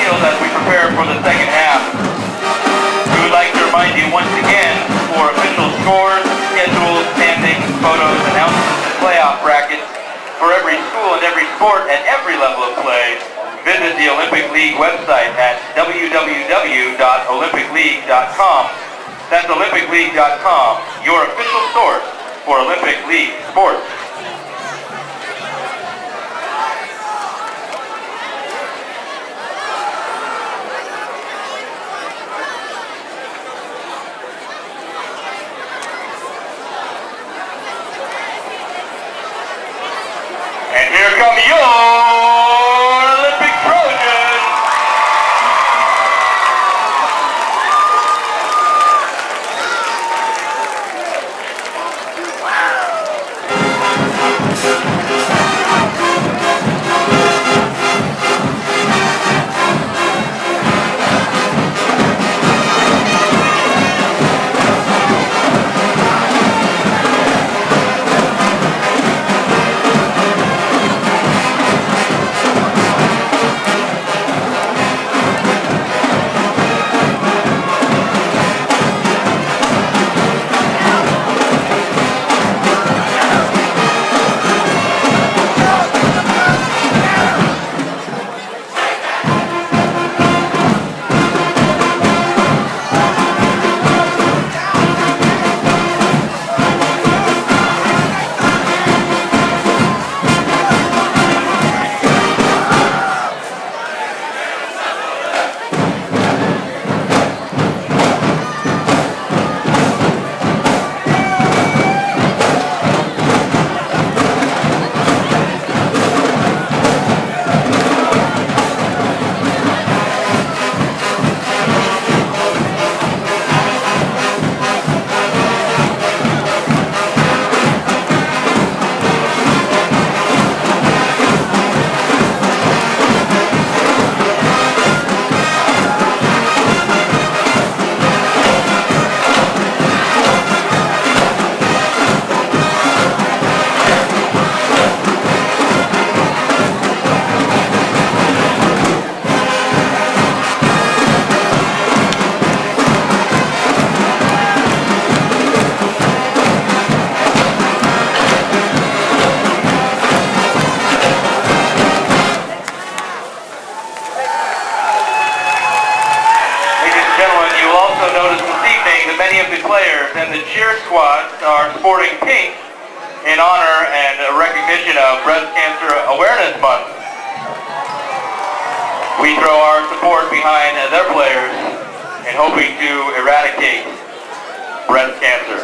Speaker 1: field as we prepare for the second half. We would like to remind you once again, for official scores, schedules, standings, photos, announcements, and playoff brackets for every school and every sport at every level of play, visit the Olympic League website at www.olympicleague.com. That's olympicleague.com, your official source for Olympic League sports. And here come your Olympic Trojans. And the cheer squads are sporting pink in honor and a recognition of Breast Cancer Awareness Month. We throw our support behind their players in hoping to eradicate breast cancer.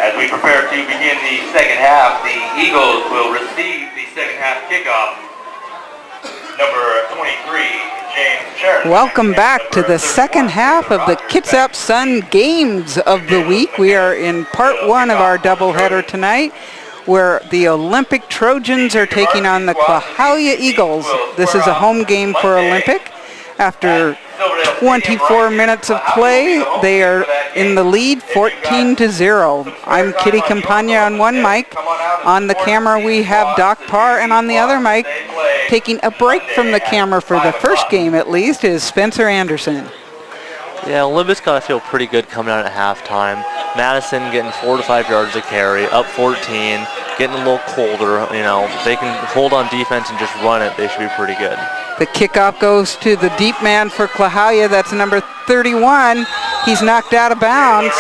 Speaker 1: As we prepare to begin the second half, the Eagles will receive the second half kickoff. Number 23, James Sheridan.
Speaker 5: Welcome back to the second half of the Kitsap Sun Games of the week. We are in part one of our doubleheader tonight, where the Olympic Trojans are taking on the Klahowya Eagles. This is a home game for Olympic. After 24 minutes of play, they are in the lead 14-0. I'm Kitty Campagna on one mic. On the camera we have Doc Parr, and on the other mic, taking a break from the camera for the first game at least, is Spencer Anderson.
Speaker 3: Yeah, Olympus got to feel pretty good coming out at halftime. Madison getting 4 to 5 yards a carry, up 14, getting a little colder. You know, they can hold on defense and just run it. They should be pretty good.
Speaker 5: The kickoff goes to the deep man for Klahowya. That's number 31. He's knocked out of bounds.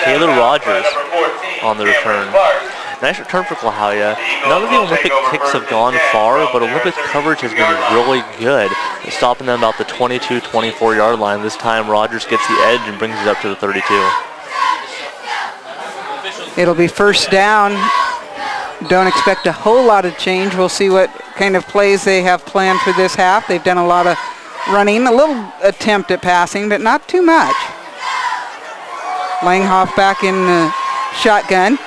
Speaker 3: Taylor Rogers on the return. Nice return for Klahowya. None of the Olympic kicks have gone far, but Olympic coverage has been really good, stopping them about the 22, 24-yard line. This time Rogers gets the edge and brings it up to the 32.
Speaker 5: It'll be first down. Don't expect a whole lot of change. We'll see what kind of plays they have planned for this half. They've done a lot of running, a little attempt at passing, but not too much. Langhoff back in the shotgun.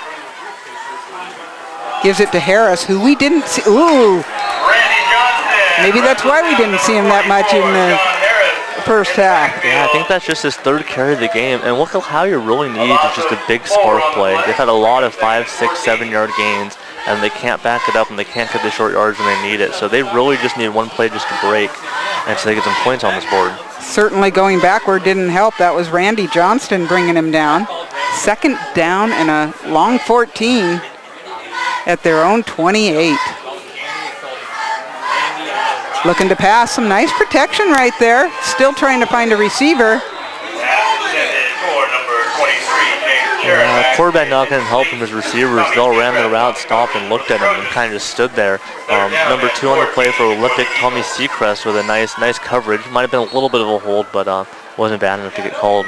Speaker 5: Gives it to Harris, who we didn't see. Ooh. Maybe that's why we didn't see him that much in the first half.
Speaker 3: Yeah, I think that's just his third carry of the game. And what Klahowya really needs is just a big spark play. They've had a lot of 5, 6, 7-yard gains, and they can't back it up, and they can't get the short yards when they need it. So they really just need one play just to break, and so they get some points on this board.
Speaker 5: Certainly going backward didn't help. That was Randy Johnston bringing him down. Second down and a long 14 at their own 28. Looking to pass, some nice protection right there. Still trying to find a receiver.
Speaker 3: Quarterback not going to help him. His receivers, they all ran their route, stopped, and looked at him and kind of just stood there. Number 2 on the play for Olympic, Tommy Seacrest, with a nice coverage. Might have been a little bit of a hold, but wasn't bad enough to get called.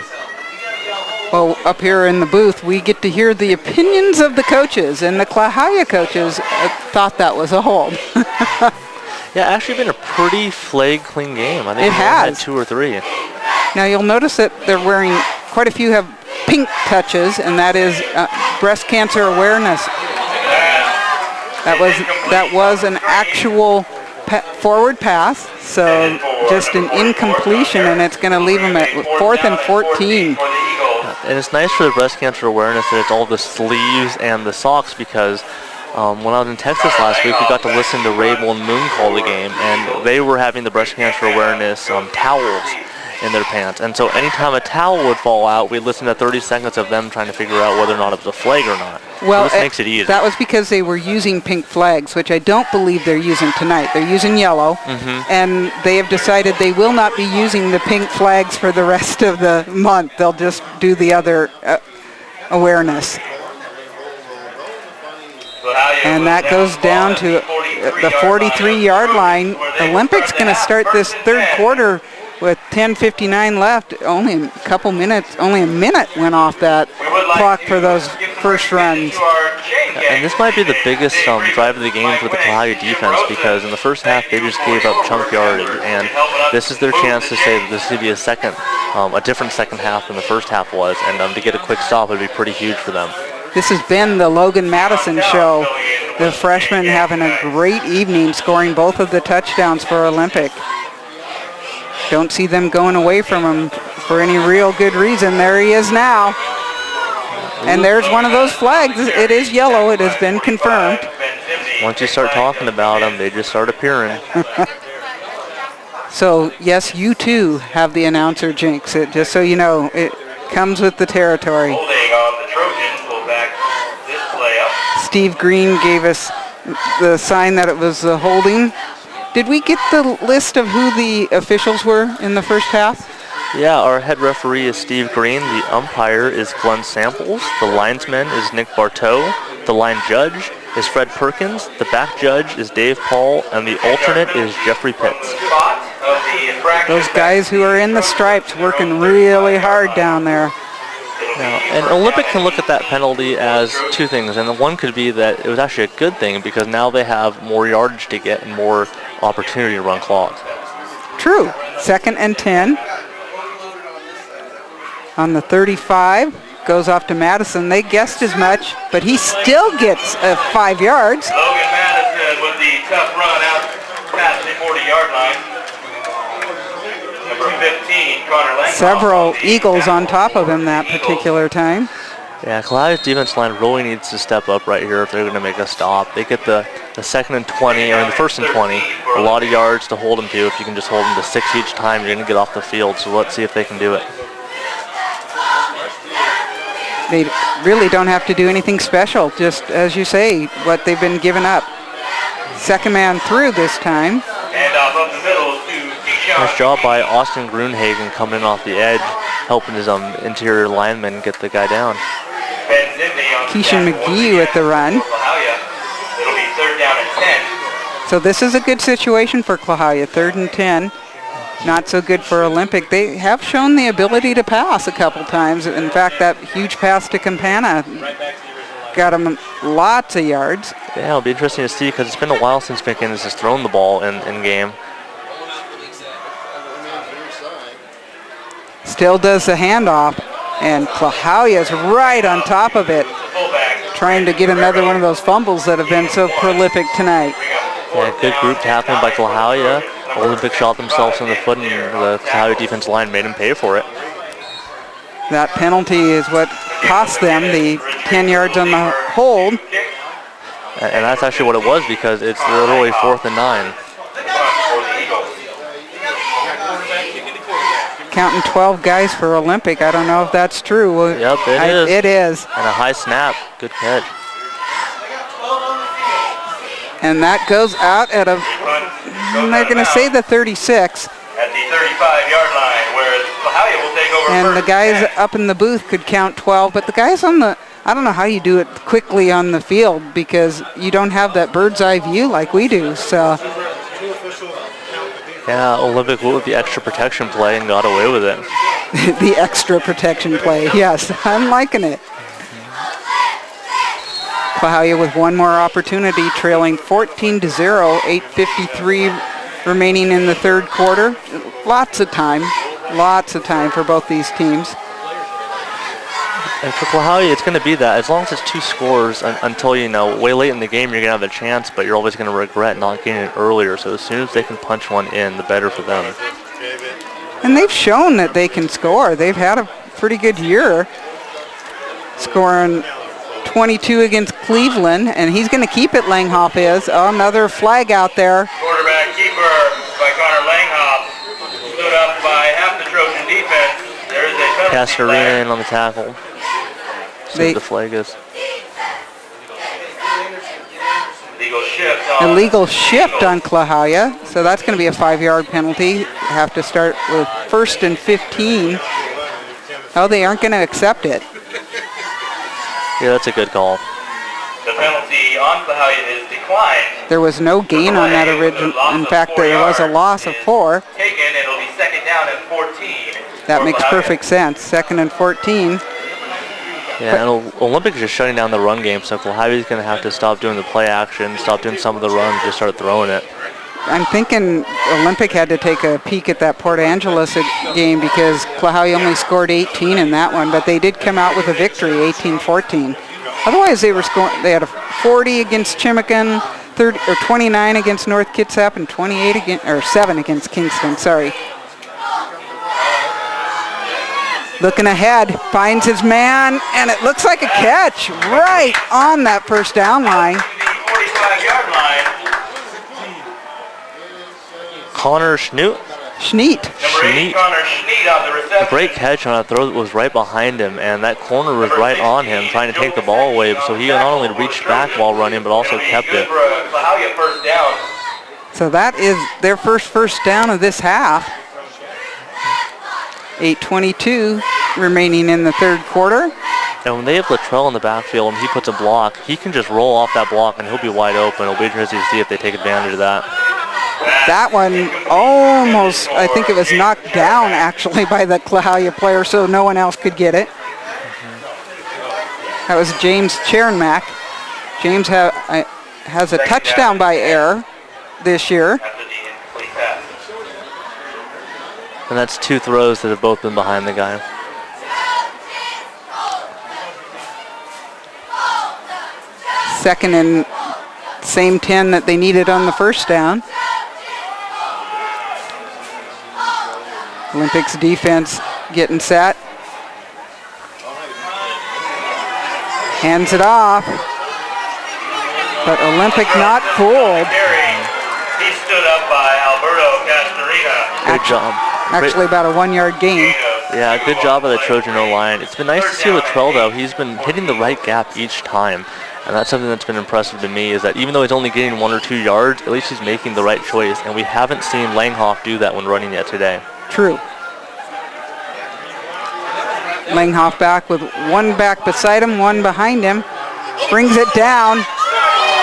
Speaker 5: Well, up here in the booth, we get to hear the opinions of the coaches, and the Klahowya coaches thought that was a hold.
Speaker 3: Yeah, actually been a pretty flag-clean game. I think
Speaker 5: it has.
Speaker 3: Had 2 or 3.
Speaker 5: Now you'll notice that they're wearing, quite a few have pink touches, and that is breast cancer awareness. That was an actual forward pass, so just an incompletion, and it's going to leave them at 4th and 14.
Speaker 3: And it's nice for the breast cancer awareness that it's all the sleeves and the socks, because when I was in Texas last week, we got to listen to Rabel and Moon call the game, and they were having the breast cancer awareness towels in their pants. And so anytime a towel would fall out, we'd listen to 30 seconds of them trying to figure out whether or not it was a flag or not.
Speaker 5: Well,
Speaker 3: so this makes it easy.
Speaker 5: That was because they were using pink flags, which I don't believe they're using tonight. They're using yellow, and they have decided they will not be using the pink flags for the rest of the month. They'll just do the other awareness. And that goes down to the 43-yard line. Olympics going to start this third quarter with 10:59 left. Only a couple minutes, only a minute went off that clock for those first runs.
Speaker 3: And this might be the biggest drive of the game for the Klahowya defense, because in the first half they just gave up chunk yardage, and this is their chance to say that this could be a different second half than the first half was, and to get a quick stop would be pretty huge for them.
Speaker 5: This has been the Logan Madison show. The freshman having a great evening, scoring both of the touchdowns for Olympic. Don't see them going away from him for any real good reason. There he is now. And there's one of those flags. It is yellow. It has been confirmed.
Speaker 3: Once you start talking about them, they just start appearing.
Speaker 5: So, yes, you too have the announcer jinx. Just so you know, it comes with the territory.
Speaker 1: Holding on the Trojans will back this play up.
Speaker 5: Steve Green gave us the sign that it was holding. Did we get the list of who the officials were in the first half?
Speaker 3: Yeah, our head referee is Steve Green. The umpire is Glenn Samples. The linesman is Nick Bartow. The line judge is Fred Perkins. The back judge is Dave Paul. And the alternate is Jeffrey Pitts.
Speaker 5: Those guys who are in the stripes working really hard down there.
Speaker 3: Now, and Olympic can look at that penalty as two things, and the one could be that it was actually a good thing because now they have more yardage to get and more opportunity to run clock.
Speaker 5: True. 2nd and 10. On the 35, goes off to Madison. They guessed as much, but he still gets 5 yards.
Speaker 1: Logan Madison with the tough run out past the 40-yard line. Number 15.
Speaker 5: several Eagles on top of him that particular time.
Speaker 3: Yeah, Klahowya's defense line really needs to step up right here if they're going to make a stop. They get the second and 20, or the first and 20, a lot of yards to hold them to. If you can just hold them to 6 each time, you're going to get off the field. So let's see if they can do it.
Speaker 5: They really don't have to do anything special, just as you say, what they've been giving up. Second man through this time.
Speaker 1: And off of the middle to
Speaker 3: Nice job by Austin Grunhagen coming in off the edge, helping his interior lineman get the guy down.
Speaker 5: Keishan McGee with the run.
Speaker 1: It'll be third down and 10.
Speaker 5: So this is a good situation for Klahowya, 3rd and 10. Not so good for Olympic. They have shown the ability to pass a couple times. In fact, that huge pass to Campana got him lots of yards.
Speaker 3: Yeah, it'll be interesting to see because it's been a while since McInnes has thrown the ball in game.
Speaker 5: Still does the handoff, and Klahowya's right on top of it, trying to get another one of those fumbles that have been so prolific tonight.
Speaker 3: Yeah, good group tackling by Klahowya. Olympic shot themselves in the foot, and the Klahowya defense line made him pay for it.
Speaker 5: That penalty is what cost them the 10 yards on the hold.
Speaker 3: And that's actually what it was because it's literally 4th and 9.
Speaker 5: Counting 12 guys for Olympic. I don't know if that's true.
Speaker 3: Yep, it is.
Speaker 5: It is.
Speaker 3: And a high snap. Good catch.
Speaker 5: And that goes out at a, they're going to say the 36.
Speaker 1: At the 35-yard line, whereas Klahowya will take over
Speaker 5: And the
Speaker 1: first
Speaker 5: guys
Speaker 1: and 10.
Speaker 5: up in the booth could count 12, but the guys on the, I don't know how you do it quickly on the field because you don't have that bird's eye view like we do. So
Speaker 3: Yeah, Olympic went with the extra protection play and got away with it.
Speaker 5: the extra protection play, yes, I'm liking it. Klahowya with one more opportunity, trailing 14-0, 8:53 remaining in the third quarter. Lots of time for both these teams.
Speaker 3: And for Klahowya, it's going to be that. As long as it's 2 scores until, way late in the game, you're going to have a chance, but you're always going to regret not getting it earlier. So as soon as they can punch one in, the better for them.
Speaker 5: And they've shown that they can score. They've had a pretty good year, scoring 22 against Cleveland, and he's going to keep it, Langhoff is. Oh, another flag out there.
Speaker 1: Quarterback keeper by Connor Langhoff, stood up by half the Trojan defense. There is a penalty
Speaker 3: Castorina in on the tackle. See what the flag is.
Speaker 1: Illegal shift
Speaker 5: on Klahowya, so that's going to be a 5-yard penalty. Have to start with 1st and 15. Oh, they aren't going to accept it.
Speaker 3: Yeah, that's a good call.
Speaker 1: The penalty on Klahowya is declined.
Speaker 5: There was no gain on that original. In fact, there was a loss of 4.
Speaker 1: Taken, it'll be 2nd down and 14.
Speaker 5: That makes perfect sense. 2nd and 14.
Speaker 3: Yeah, and Olympic is just shutting down the run game, so Klahowya's going to have to stop doing the play action, stop doing some of the runs, just start throwing it.
Speaker 5: I'm thinking Olympic had to take a peek at that Port Angeles game because Klahowya only scored 18 in that one, but they did come out with a victory, 18-14. Otherwise, they were scoring. They had a 40 against Chimican, 29 against North Kitsap, and 7 against Kingston. Sorry. Looking ahead, finds his man, and it looks like a catch right on that first down line.
Speaker 1: 45-yard line.
Speaker 3: Connor Schneet.
Speaker 1: Number 8, Connor Schneet on the reception.
Speaker 3: A great catch on a throw that was right behind him, and that corner was right on him, trying to take the ball away. So he not only reached back while running, but also kept it.
Speaker 1: For a Klahowya first down.
Speaker 5: So that is their first down of this half. 8:22 remaining in the third quarter.
Speaker 3: And when they have Latrell in the backfield and he puts a block, he can just roll off that block and he'll be wide open. It'll be interesting to see if they take advantage of that.
Speaker 5: That one almost, I think it was knocked down actually by the Klahowya player, so no one else could get it. That was James Chernmack. James has a touchdown by air this year.
Speaker 3: And that's 2 throws that have both been behind the guy.
Speaker 5: Second and same 10 that they needed on the first down. Olympics defense getting set. Hands it off. But Olympic not fooled.
Speaker 1: He stood up by Alberto Castorina.
Speaker 3: Good job.
Speaker 5: Actually about a 1 yard gain.
Speaker 3: Yeah, good job by the Trojan O-line. It's been nice to see Latrell, though. He's been hitting the right gap each time. And that's something that's been impressive to me, is that even though he's only getting 1 or 2 yards, at least he's making the right choice. And we haven't seen Langhoff do that when running yet today.
Speaker 5: True. Langhoff back with one back beside him, one behind him. Brings it down.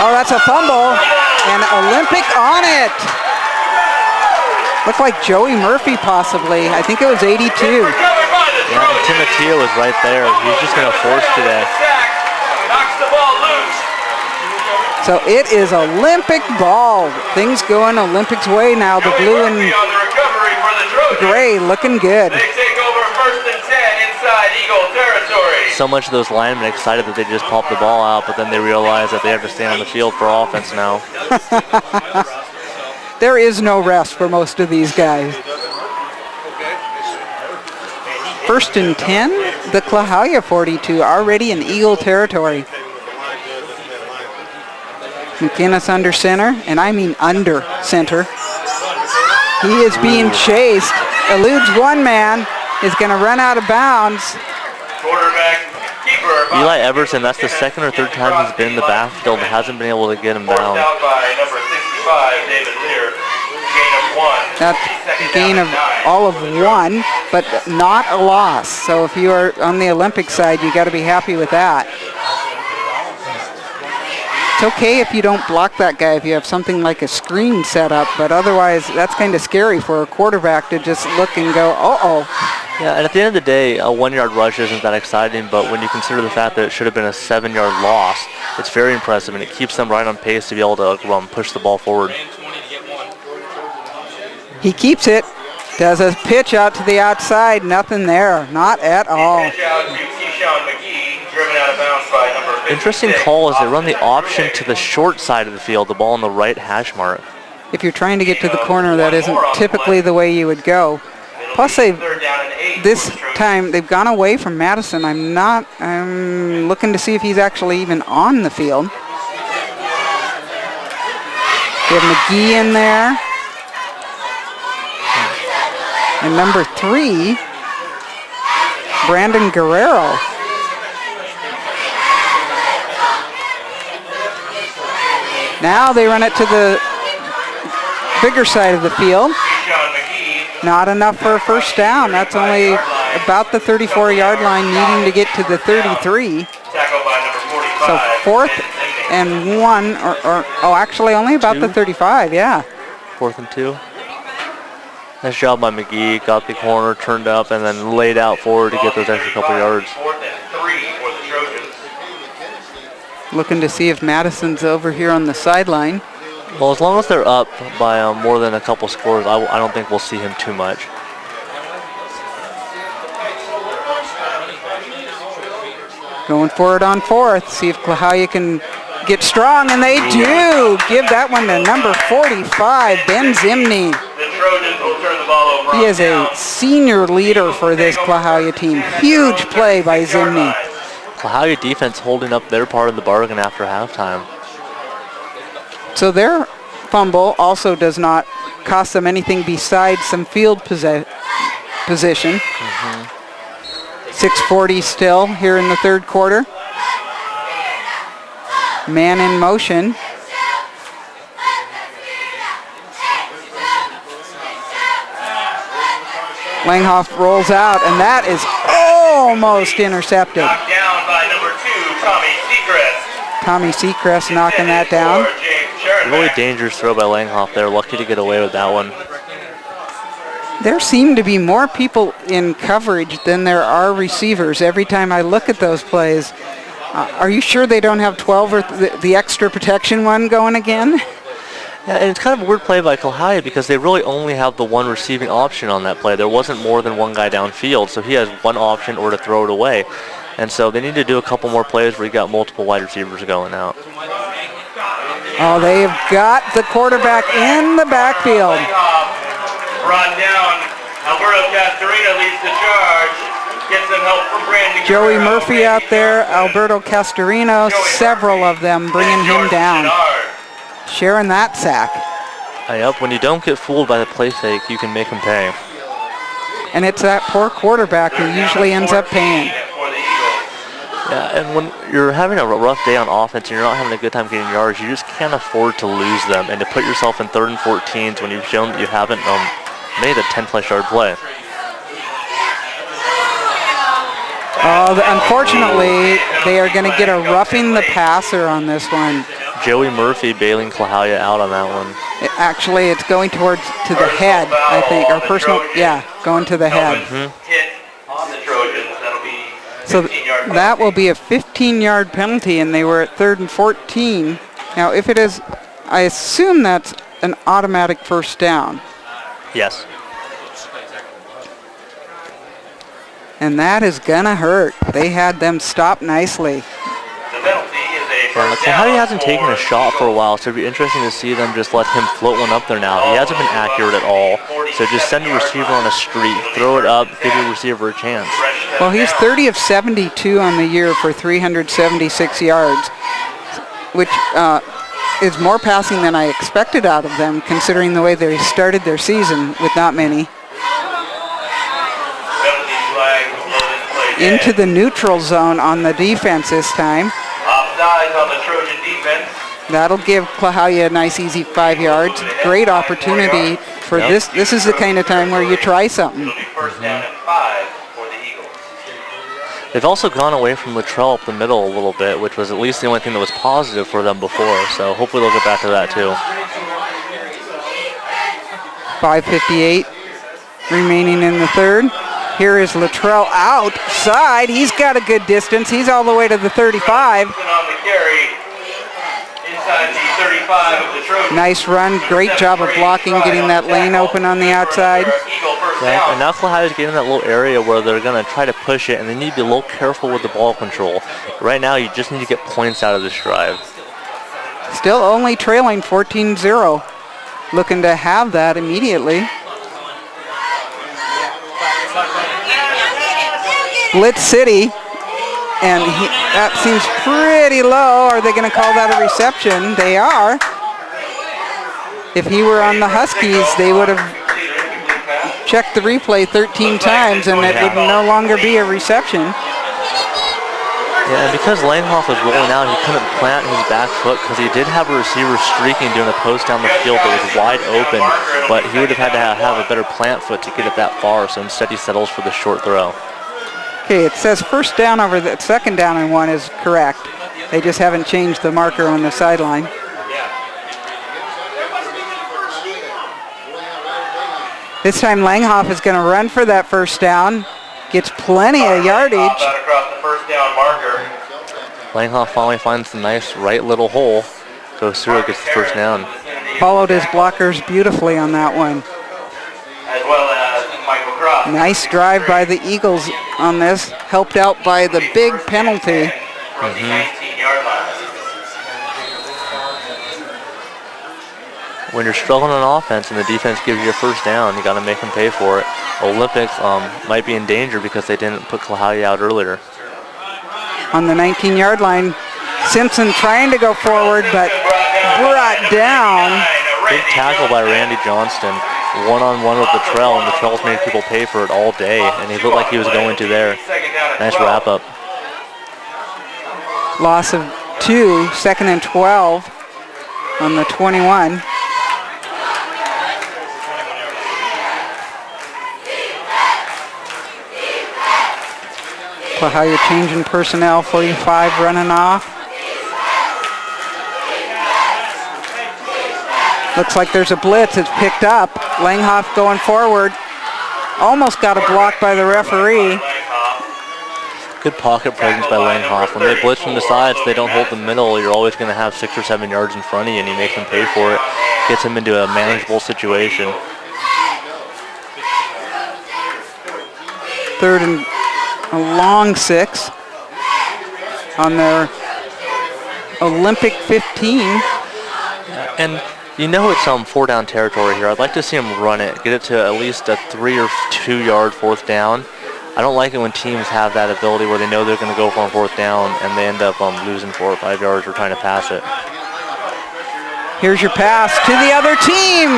Speaker 5: Oh, that's a fumble. And Olympic on it. Looked like Joey Murphy possibly. I think it was 82.
Speaker 3: Yeah, and Timotheo was right there. He's just going to force today.
Speaker 5: So it is Olympic ball. Things going Olympics way now. The blue and gray looking good.
Speaker 1: They take over 1st and 10 inside Eagle territory.
Speaker 3: So much of those linemen excited that they just popped the ball out, but then they realize that they have to stand on the field for offense now.
Speaker 5: There is no rest for most of these guys. 1st and 10, the Klahowya 42, already in Eagle territory. McInnes under center, and I mean under center. He is being chased, eludes one man, is going to run out of bounds.
Speaker 1: Quarterback, keeper.
Speaker 3: Eli Everson, that's the 2nd or 3rd time he's been in the backfield and hasn't been able to get him
Speaker 1: Forced
Speaker 3: down.
Speaker 1: out by number 65, David Lear. Gain of 1.
Speaker 5: That's a gain of all of 1, but not a loss. So if you are on the Olympic side, you got to be happy with that. It's okay if you don't block that guy if you have something like a screen set up, but otherwise that's kind of scary for a quarterback to just look and go, uh-oh.
Speaker 3: Yeah, and at the end of the day, a 1 yard rush isn't that exciting, but when you consider the fact that it should have been a 7 yard loss, it's very impressive, and it keeps them right on pace to be able to push the ball forward.
Speaker 5: He keeps it, does a pitch out to the outside, nothing there, not at all.
Speaker 1: Pitch out to Keyshawn McGee, driven out of bounds by number 56.
Speaker 3: Interesting call is they run the option to the short side of the field, the ball on the right hash mark.
Speaker 5: If you're trying to get to the corner, that isn't typically the way you would go. Plus, this time they've gone away from Madison. I'm looking to see if he's actually even on the field. We have McGee in there. And number 3, Brandon Guerrero. Now they run it to the bigger side of the field. Not enough for a first down. That's only about the 34-yard line, needing to get to the 33. So 4th and 1, or actually only about the 35, yeah.
Speaker 3: 4th and 2. Nice job by McGee. Got the corner, turned up, and then laid out forward to get those extra couple yards.
Speaker 1: 4th and 3 for the Trojans.
Speaker 5: Looking to see if Madison's over here on the sideline.
Speaker 3: Well, as long as they're up by more than a couple scores, I don't think we'll see him too much.
Speaker 5: Going for it on 4th. See if Klahowya can get strong, and they do. Give that one to number 45, Ben Zimney.
Speaker 1: The Trojans will turn the ball over.
Speaker 5: He is a senior leader for this Klahowya team. Huge play by Zimney.
Speaker 3: Klahowya defense holding up their part of the bargain after halftime.
Speaker 5: So their fumble also does not cost them anything besides some field position. 6:40 still here in the 3rd quarter. Man in motion. Langhoff rolls out, and that is almost intercepted.
Speaker 1: Knocked down by number 2, Tommy Seacrest.
Speaker 5: Tommy Seacrest knocking that down.
Speaker 3: Really dangerous throw by Langhoff there. Lucky to get away with that one.
Speaker 5: There seem to be more people in coverage than there are receivers every time I look at those plays. Are you sure they don't have 12 or the extra protection one going again?
Speaker 3: Yeah, and it's kind of a weird play by Klahowya because they really only have the one receiving option on that play. There wasn't more than one guy downfield, so he has one option or to throw it away. And so they need to do a couple more plays where you got multiple wide receivers going out.
Speaker 5: Oh, they have got the quarterback in the backfield.
Speaker 1: Brought down Alberto Castorina leads the charge. Gets some help from Brandon
Speaker 5: Joey
Speaker 1: Guerrero.
Speaker 5: Murphy out there, Alberto Castorino, several of them bringing him down. Sharing that sack.
Speaker 3: Yep, when you don't get fooled by the play fake, you can make them pay.
Speaker 5: And it's that poor quarterback who usually ends up paying.
Speaker 3: Yeah, and when you're having a rough day on offense and you're not having a good time getting yards, you just can't afford to lose them and to put yourself in 3rd and 14s when you've shown that you haven't made a 10-plus yard play.
Speaker 5: Unfortunately, they are going to get a roughing the passer on this one.
Speaker 3: Joey Murphy bailing Klahowya out on that one.
Speaker 5: Actually, it's going to the head, I think. Or personal, yeah, going to the head.
Speaker 1: Hit on the Trojans. That'll be
Speaker 5: So that will be a 15-yard penalty, and they were at 3rd and 14. Now, if it is, I assume that's an automatic first down.
Speaker 3: Yes.
Speaker 5: And that is going to hurt. They had them stop nicely.
Speaker 1: the penalty is a first
Speaker 3: Klahowya
Speaker 1: down
Speaker 3: hasn't taken a shot for a while, so it'd be interesting to see them just let him float one up there now. He hasn't been accurate at all, so just send a receiver on a streak, throw it up, give your receiver a chance.
Speaker 5: Well, he's 30 of 72 on the year for 376 yards, which is more passing than I expected out of them, considering the way they started their season with not many. Into the neutral zone on the defense this time.
Speaker 1: Offsides on the Trojan defense.
Speaker 5: That'll give Klahowya a nice, easy 5 yards. Great opportunity for this. This is the kind of time where you try something.
Speaker 1: It'll be first down and 5 for the Eagles.
Speaker 3: They've also gone away from Luttrell up the middle a little bit, which was at least the only thing that was positive for them before, so hopefully they'll get back to that too.
Speaker 5: 5:58 remaining in the third. Here is Luttrell outside. He's got a good distance. He's all the way to the 35.
Speaker 1: On the carry inside the 35 of the Trojans.
Speaker 5: Nice run. Great job of blocking, getting that lane open on the outside.
Speaker 1: Eagle first
Speaker 3: Yeah,
Speaker 1: down.
Speaker 3: and now Klahowya's getting in that little area where they're going to try to push it, and they need to be a little careful with the ball control. Right now, you just need to get points out of this drive.
Speaker 5: Still only trailing 14-0. Looking to have that immediately. Blitz City, and that seems pretty low. Are they going to call that a reception? They are. If he were on the Huskies, they would have checked the replay 13 times, and it would no longer be a reception.
Speaker 3: Yeah, and because Langhoff was rolling out, he couldn't plant his back foot because he did have a receiver streaking doing a post down the field that was wide open, but he would have had to have a better plant foot to get it that far, so instead he settles for the short throw.
Speaker 5: Okay, it says first down over the second down and 1 is correct. They just haven't changed the marker on the sideline. This time Langhoff is going to run for that first down. Gets plenty of yardage.
Speaker 1: Across the first down marker.
Speaker 3: Langhoff finally finds the nice right little hole, goes through it, gets the first down.
Speaker 5: Followed his blockers beautifully on that one.
Speaker 1: As well as Michael Cross.
Speaker 5: Nice drive by the Eagles on this, helped out by the big penalty.
Speaker 1: From the 19-yard line.
Speaker 3: When you're struggling on offense and the defense gives you a first down, you got to make them pay for it. Olympics might be in danger because they didn't put Klahowya out earlier.
Speaker 5: On the 19-yard line, Simpson trying to go forward, but brought down.
Speaker 3: Big tackle by Randy Johnston. One-on-one with Luttrell, and Luttrell's made people pay for it all day, and he looked like he was going to there. Nice wrap-up.
Speaker 5: Loss of 2, 2nd and 12 on the 21. Klahowya changing personnel, 45 running off. Looks like there's a blitz. It's picked up. Langhoff going forward. Almost got a block by the referee.
Speaker 3: Good pocket presence by Langhoff. When they blitz from the sides, they don't hold the middle. You're always going to have 6 or 7 yards in front of you, and you make them pay for it. Gets them into a manageable situation.
Speaker 5: 3rd and a long 6 on their Olympic 15.
Speaker 3: And You know it's 4-down territory here. I'd like to see them run it, get it to at least a 3 or 2 yard 4th down. I don't like it when teams have that ability where they know they're going to go for a 4th down and they end up losing 4 or 5 yards or trying to pass it.
Speaker 5: Here's your pass to the other team.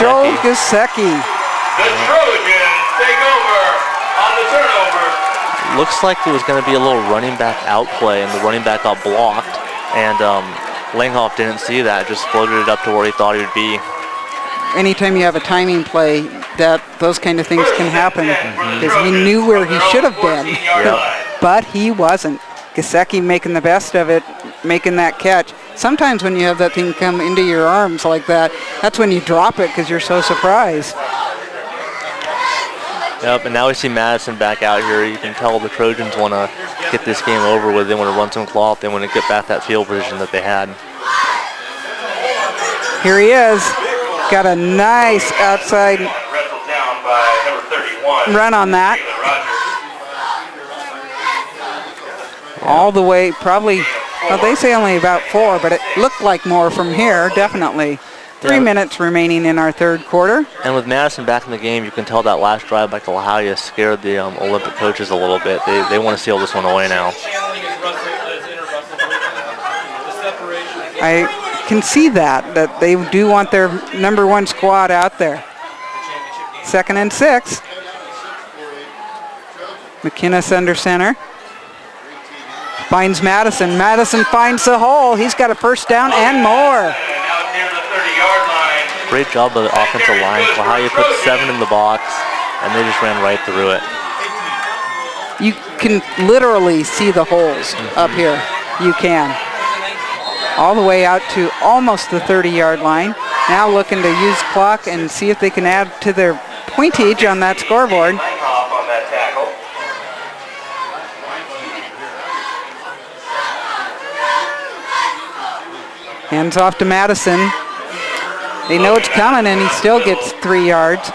Speaker 5: Joel Gasecki.
Speaker 1: The Trojans take over on the turnover.
Speaker 3: Looks like there was going to be a little running back out play, and the running back got blocked, and Langhoff didn't see that, just floated it up to where he thought he would be.
Speaker 5: Anytime you have a timing play, those kind of things can happen, because he knew where he should have been, but he wasn't. Gasecki making the best of it, making that catch. Sometimes when you have that thing come into your arms like that, that's when you drop it because you're so surprised.
Speaker 3: Yep, and now we see Madison back out here. You can tell the Trojans want to get this game over with. They want to run some cloth. They want to get back that field position that they had.
Speaker 5: Here he is. Got a nice outside run on that. All the way, probably, well, they say only about 4, but it looked like more from here, definitely. 3 minutes remaining in our third quarter.
Speaker 3: And with Madison back in the game, you can tell that last drive by Klahowya scared the Olympic coaches a little bit. They want to seal this one away now.
Speaker 5: I can see that they do want their number 1 squad out there. 2nd and 6. McInnes under center. Finds Madison. Madison finds the hole. He's got a 1st down and more.
Speaker 3: Great job by the offensive line. Klahowya put 7 in the box, and they just ran right through it.
Speaker 5: You can literally see the holes up here. You can. All the way out to almost the 30-yard line. Now looking to use clock and see if they can add to their pointage on that scoreboard. Hands off to Madison. They know it's coming, and he still gets 3 yards.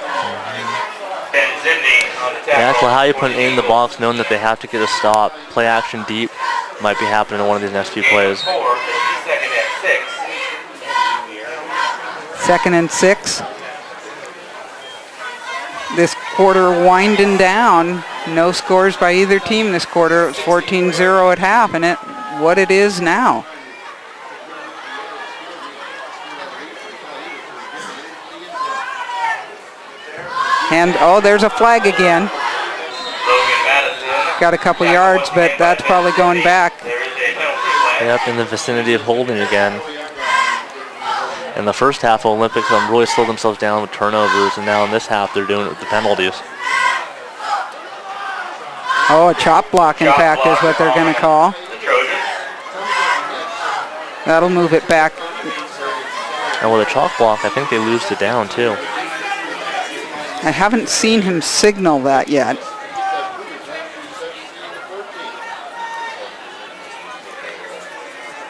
Speaker 3: Yeah, Klahowya put it in the box, knowing that they have to get a stop. Play action deep might be happening in one of these next few plays.
Speaker 5: 2nd and 6. This quarter winding down. No scores by either team this quarter. It was 14-0 at half, and what it is now. And, there's a flag again. Got a couple yards, but that's probably going back.
Speaker 3: Yep, in the vicinity of holding again. In the first half, Olympics really slowed themselves down with turnovers, and now in this half, they're doing it with the penalties.
Speaker 5: A chop block, in fact, is what they're going to call. That'll move it back.
Speaker 3: And with a chalk block, I think they lose the down, too.
Speaker 5: I haven't seen him signal that yet.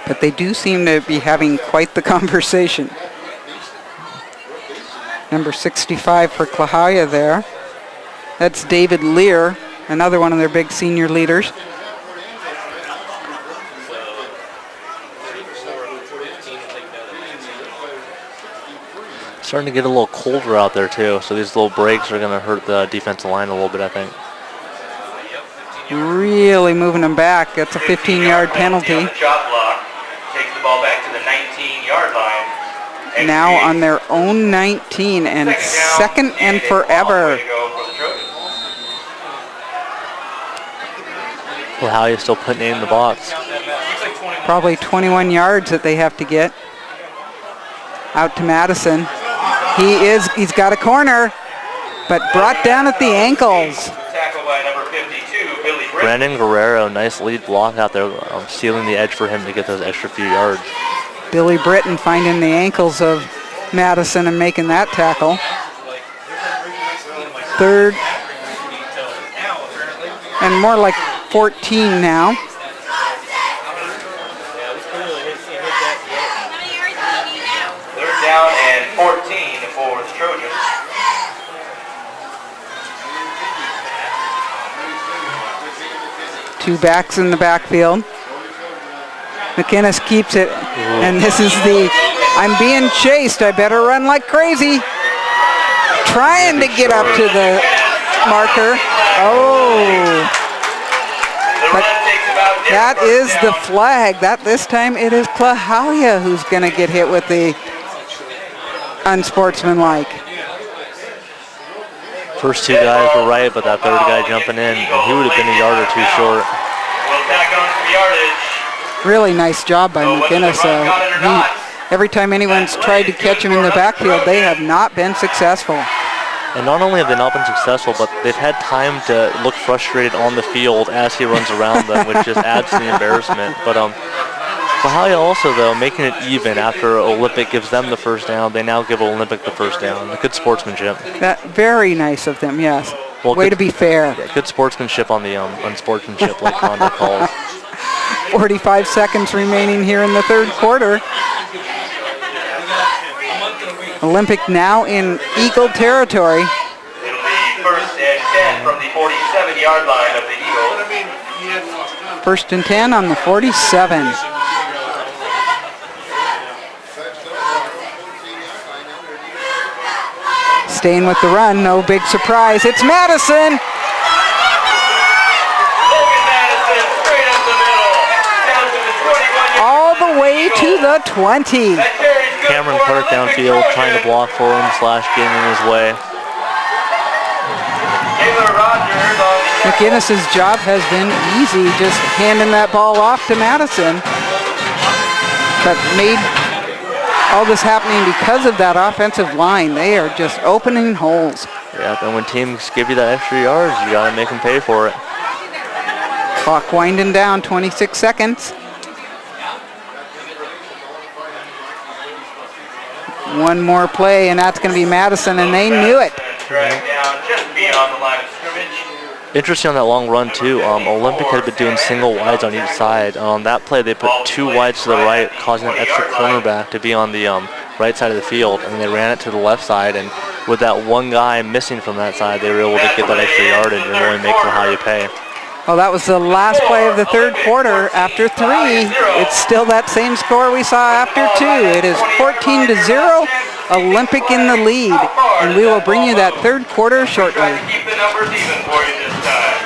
Speaker 5: But they do seem to be having quite the conversation. Number 65 for Klahowya there. That's David Lear, another one of their big senior leaders.
Speaker 3: Starting to get a little colder out there too, so these little breaks are going to hurt the defensive line a little bit, I think.
Speaker 5: Really moving them back. That's a 15-yard penalty.
Speaker 1: Takes the ball back to the 19-yard line.
Speaker 5: Now on their own 19 and 2nd and forever.
Speaker 3: Klahowya still putting it in the box.
Speaker 5: Probably 21 yards that they have to get. Out to Madison. He's got a corner, but brought down at the ankles.
Speaker 1: Tackled by number 52, Billy Britt.
Speaker 3: Brandon Guerrero, nice lead block out there, sealing the edge for him to get those extra few yards.
Speaker 5: Billy Britton finding the ankles of Madison and making that tackle. 3rd and more like 14 now.
Speaker 1: Third down and 14 for the Trojans.
Speaker 5: Two backs in the backfield. McInnes keeps it, and this is the, I'm being chased, I better run like crazy. Trying to get up to the marker. Oh. But that is the flag. This time it is Klahowya who's going to get hit with the unsportsmanlike.
Speaker 3: First two guys were right, but that third guy jumping in, he would have been a yard or two short.
Speaker 5: Really nice job by McInnes. Every time anyone's tried to catch him in the backfield, they have not been successful.
Speaker 3: And not only have they not been successful, but they've had time to look frustrated on the field as he runs around them, which just adds to the embarrassment. But Klahowya also, though, making it even after Olympic gives them the first down. They now give Olympic the first down. Good sportsmanship.
Speaker 5: That very nice of them, yes.
Speaker 3: Well,
Speaker 5: way to be fair.
Speaker 3: Yeah, good sportsmanship on the unsportsmanship, like Conda calls.
Speaker 5: 45 seconds remaining here in the third quarter. Olympic now in Eagle territory.
Speaker 1: It'll be first and 10 from the 47-yard line of the Eagles.
Speaker 5: First and 10 on the 47. Staying with the run, no big surprise. It's Madison. All the way to the 20.
Speaker 3: Cameron Clark downfield trying to block for him / getting in his way.
Speaker 5: McInnes' job has been easy, just handing that ball off to Madison. But made all this happening because of that offensive line. They are just opening holes.
Speaker 3: Yeah, and when teams give you that extra yards, you got to make them pay for it.
Speaker 5: Clock winding down, 26 seconds. One more play, and that's going to be Madison, and they knew it.
Speaker 3: Interesting on that long run, too. Olympic had been doing single wides on each side. On that play, they put two wides to the right, causing an extra cornerback to be on the right side of the field, and they ran it to the left side, and with that one guy missing from that side, they were able to get that extra yardage and really make Klahowya pay.
Speaker 5: Well, that was the last play of the third quarter. After 3, it's still that same score we saw after 2. It is 14-0, Olympic in the lead. And we will bring you that third quarter shortly.
Speaker 1: Keep the numbers even for you this time.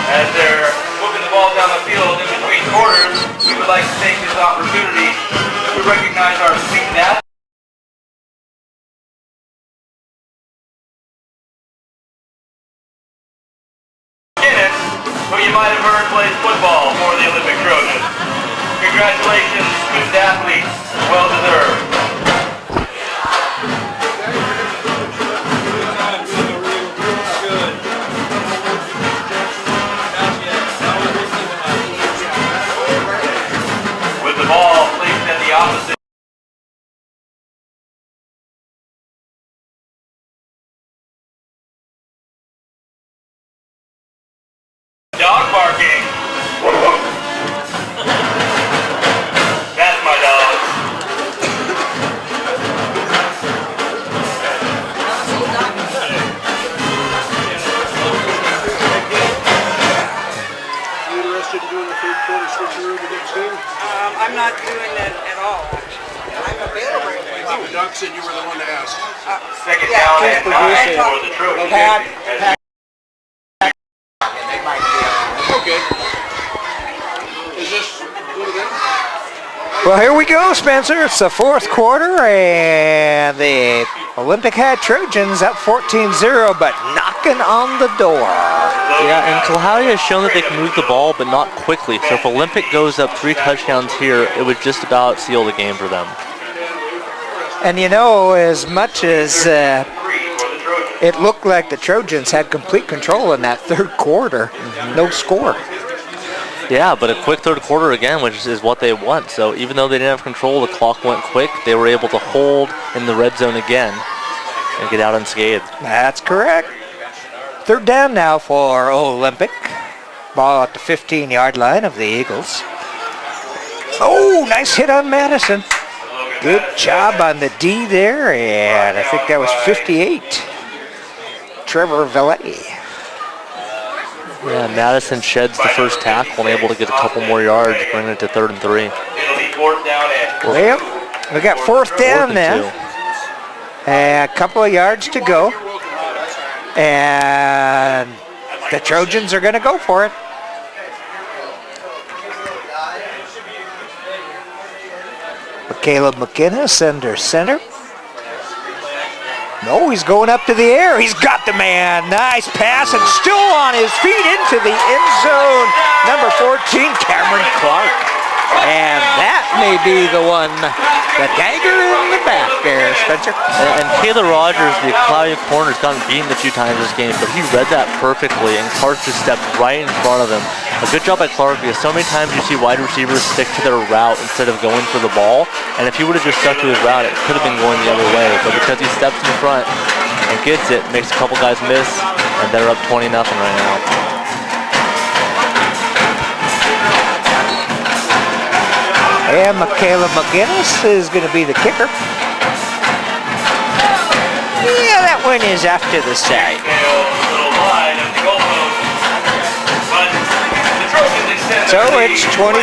Speaker 1: As they're moving the ball down the field in between quarters, we would like to take this opportunity to recognize our student athletes. Who you might have heard plays football for the Olympic Trojans. Congratulations, student athletes. Well deserved. With the ball placed in the opposite. Dog barking. That's my dog.
Speaker 7: You interested in doing the third quarter switcheroo the next game?
Speaker 4: I'm not doing that at all, actually. I'm available.
Speaker 7: Doc said you were the one to ask.
Speaker 1: Second down and 9 for the Trojans.
Speaker 7: Okay. Is this good again?
Speaker 2: Well, here we go, Spencer. It's the fourth quarter, and the Olympic had Trojans up 14-0, but knocking on the door.
Speaker 3: Yeah, and Klahowya has shown that they can move the ball, but not quickly. So if Olympic goes up 3 touchdowns here, it would just about seal the game for them.
Speaker 2: And you know, as much as it looked like the Trojans had complete control in that third quarter, no score.
Speaker 3: Yeah, but a quick third quarter again, which is what they want. So even though they didn't have control, the clock went quick. They were able to hold in the red zone again and get out unscathed.
Speaker 2: That's correct. Third down now for Olympic. Ball at the 15-yard line of the Eagles. Oh, nice hit on Madison. Good job on the D there, and I think that was 58. Trevor Valet.
Speaker 3: Yeah, Madison sheds the first tackle and able to get a couple more yards, bringing it to 3rd and 3.
Speaker 1: It'll be 4th down and
Speaker 2: Well, we got 4th down now. A couple of yards to go. And the Trojans are going to go for it. Caleb McInnes under center. No, he's going up to the air. He's got the man. Nice pass and still on his feet into the end zone. Number 14, Cameron Clark. And that may be the one, the dagger in the back there, Spencer.
Speaker 3: And Kayla Rogers, the Klahowya corner, has gotten beaten a few times this game, but he read that perfectly, and Clark just stepped right in front of him. A good job by Clark, because so many times you see wide receivers stick to their route instead of going for the ball, and if he would have just stuck to his route, it could have been going the other way, but because he steps in front and gets it, makes a couple guys miss, and they're up 20-0 right now.
Speaker 2: And Michaela McGinnis is going to be the kicker. Yeah, that one is off to the side. So it's 20-0,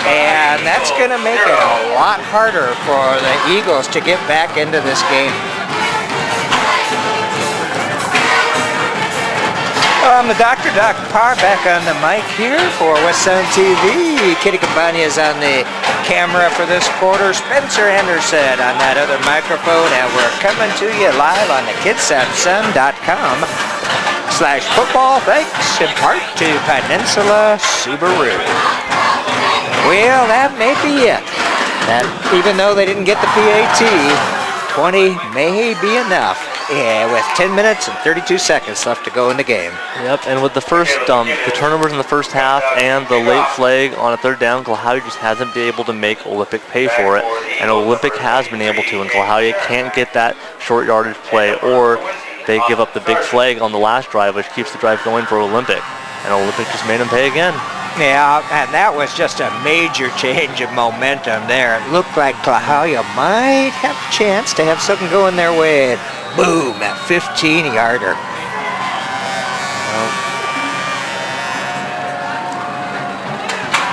Speaker 2: and that's going to make it a lot harder for the Eagles to get back into this game. I'm the Dr. Parr back on the mic here for West Sound TV. Kitty Campagna is on the camera for this quarter. Spencer Anderson on that other microphone, and we're coming to you live on the kidssamsun.com/football, thanks in part to Peninsula Subaru. Well, that may be it. That even though they didn't get the PAT, 20 may be enough. Yeah, with 10 minutes and 32 seconds left to go in the game.
Speaker 3: Yep, and with the first, the turnovers in the first half and the late flag on a 3rd down, Klahowya just hasn't been able to make Olympic pay for it. And Olympic has been able to, and Klahowya can't get that short yardage play, or they give up the big flag on the last drive, which keeps the drive going for Olympic. And Olympic just made them pay again.
Speaker 2: Yeah, and that was just a major change of momentum there. It looked like Klahowya might have a chance to have something going their way. Boom, that 15-yarder.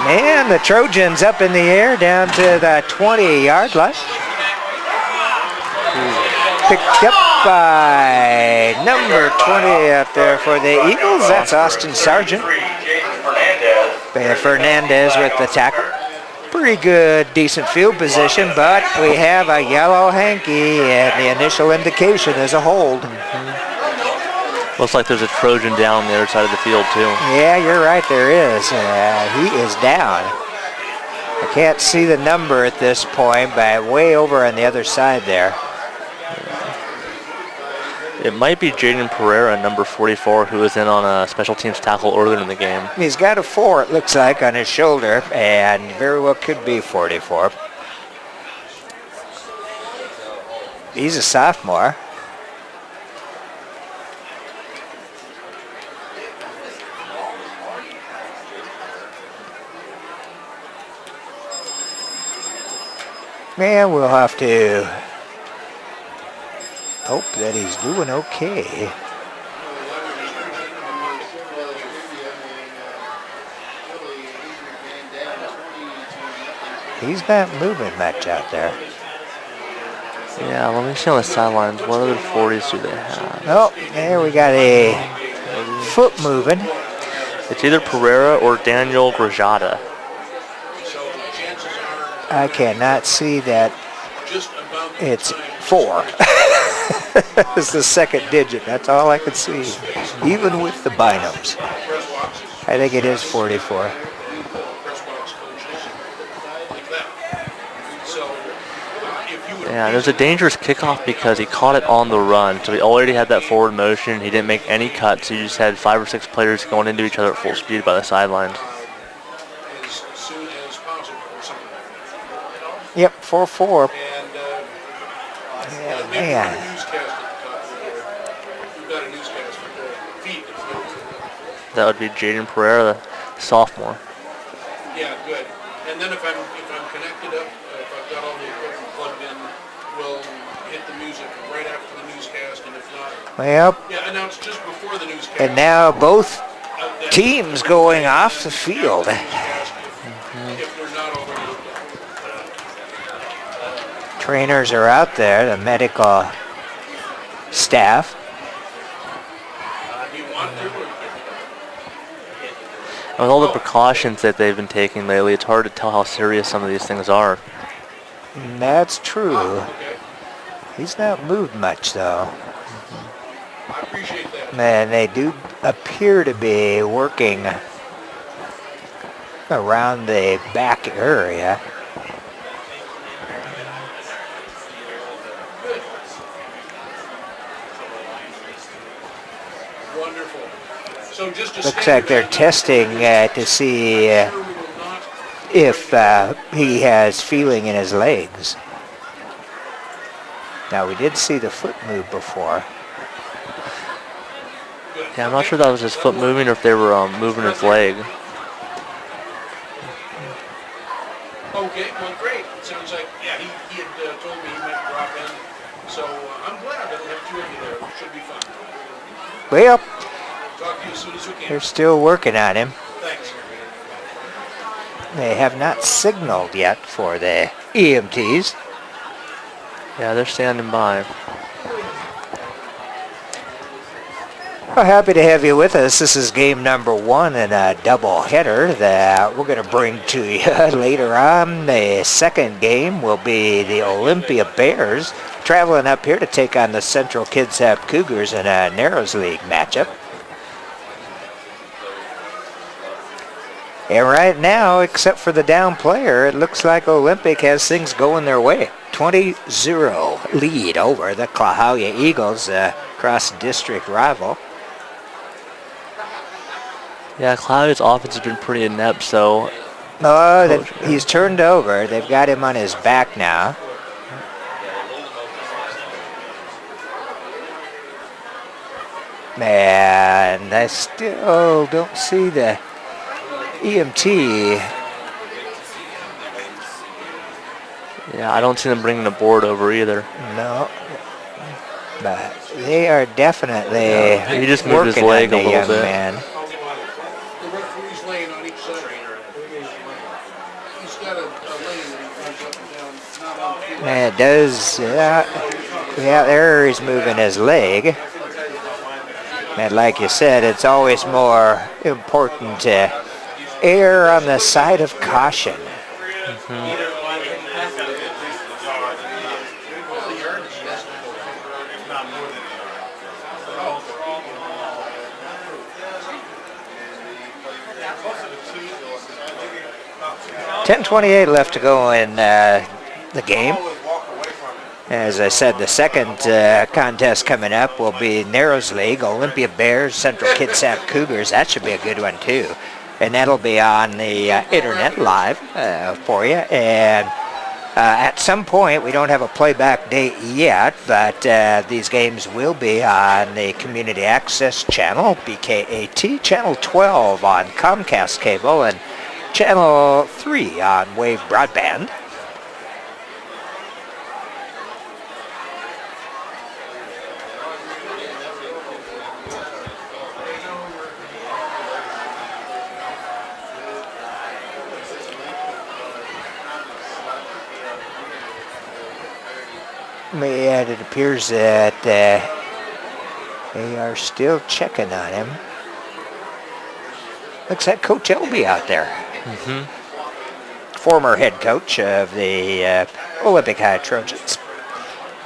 Speaker 2: And the Trojans up in the air down to the 20-yard line. Picked up by number 20 out there for the Eagles. That's Austin Sargent. Fernandez with the tackle. Pretty good, decent field position, but we have a yellow hanky, and the initial indication is a hold.
Speaker 3: Looks like there's a Trojan down the other side of the field, too.
Speaker 2: Yeah, you're right, there is. He is down. I can't see the number at this point, but way over on the other side there.
Speaker 3: It might be Jaden Pereira, number 44, who was in on a special teams tackle earlier in the game.
Speaker 2: He's got a 4, it looks like, on his shoulder, and very well could be 44. He's a sophomore. Man, we'll have to hope that he's doing okay. He's not moving much out there.
Speaker 3: Yeah, let me see on the sidelines. What other 40s do they have?
Speaker 2: Oh, there we got a foot moving.
Speaker 3: It's either Pereira or Daniel Grajada.
Speaker 2: I cannot see that. It's 4. It's the second digit. That's all I can see, even with the binoms. I think it is 44.
Speaker 3: Yeah, there's a dangerous kickoff because he caught it on the run. So he already had that forward motion. He didn't make any cuts. So you just had 5 or 6 players going into each other at full speed by the sidelines.
Speaker 2: Yep, 4-4. Yeah, man.
Speaker 3: That would be Jaden Pereira, the sophomore.
Speaker 7: Yeah, good. And then if I'm connected up, if I've got all the equipment plugged in, we'll hit the music right after the newscast, and if not,
Speaker 2: Well,
Speaker 7: yeah, announce just before the newscast.
Speaker 2: and now both teams going off the field.
Speaker 7: if they're not already.
Speaker 2: Trainers are out there, the medical staff.
Speaker 7: Do you want to?
Speaker 3: And with all the precautions that they've been taking lately, it's hard to tell how serious some of these things are.
Speaker 2: That's true.
Speaker 7: Okay.
Speaker 2: He's not moved much, though.
Speaker 7: I appreciate that.
Speaker 2: And they do appear to be working around the back area.
Speaker 7: Wonderful. So just to
Speaker 2: Looks like they're testing to see if he has feeling in his legs. Now, we did see the foot move before.
Speaker 3: Yeah, I'm not sure that was his foot moving or if they were moving his leg.
Speaker 7: Okay, well, great. It sounds like, yeah, he had told me he might drop in. So I'm glad that we have two of you there. It should be fun.
Speaker 2: Well,
Speaker 7: Talk to you as soon as we can.
Speaker 2: they're still working on him.
Speaker 7: Thanks.
Speaker 2: They have not signaled yet for the EMTs.
Speaker 3: Yeah, they're standing by.
Speaker 2: Well, happy to have you with us. This is game number 1 in a doubleheader that we're going to bring to you later on. The second game will be the Olympia Bears traveling up here to take on the Central Kitsap Cougars in a Narrows League matchup. And right now, except for the down player, it looks like Olympic has things going their way. 20-0 lead over the Klahowya Eagles, cross-district rival.
Speaker 3: Yeah, Klahowya's offense has been pretty inept, so...
Speaker 2: Oh, he's turned over. They've got him on his back now. Man, I still don't see the EMT.
Speaker 3: Yeah, I don't see them bringing the board over either.
Speaker 2: No. But they are definitely
Speaker 3: He just moved his
Speaker 2: working
Speaker 3: leg
Speaker 2: on
Speaker 3: a
Speaker 2: the
Speaker 3: little
Speaker 2: young
Speaker 3: bit.
Speaker 2: man.
Speaker 7: The referee's laying on each side. He's got a lane that he runs up and down, not on the field.
Speaker 2: And it does, yeah, there he's moving his leg. And like you said, it's always more important to err on the side of caution.
Speaker 3: Mm-hmm.
Speaker 2: 10:28 left to go in the game. As I said, the second contest coming up will be Narrows League, Olympia Bears, Central Kitsap Cougars. That should be a good one too. And that'll be on the internet live for you. And at some point, we don't have a playback date yet, but these games will be on the Community Access Channel, BKAT, Channel 12 on Comcast Cable, and Channel 3 on Wave Broadband. And it appears that they are still checking on him. Looks like Coach Elby out there.
Speaker 3: Mm-hmm.
Speaker 2: Former head coach of the Olympic High Trojans.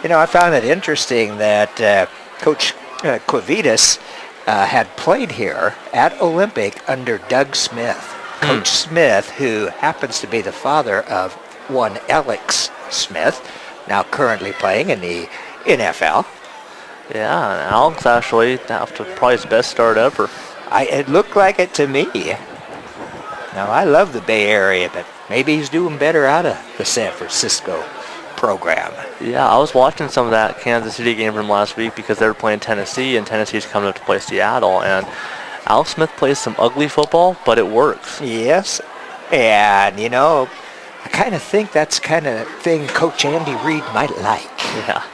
Speaker 2: You know, I found it interesting that Coach Klavitas had played here at Olympic under Doug Smith. Coach Smith, who happens to be the father of one Alex Smith, now currently playing in the NFL.
Speaker 3: Yeah, and Alex actually after probably his best start ever.
Speaker 2: It looked like it to me. Now, I love the Bay Area, but maybe he's doing better out of the San Francisco program.
Speaker 3: Yeah, I was watching some of that Kansas City game from last week because they were playing Tennessee, and Tennessee's coming up to play Seattle. And Alex Smith plays some ugly football, but it works.
Speaker 2: Yes, and, you know, I kind of think that's kind of thing Coach Andy Reid might like.
Speaker 3: Yeah.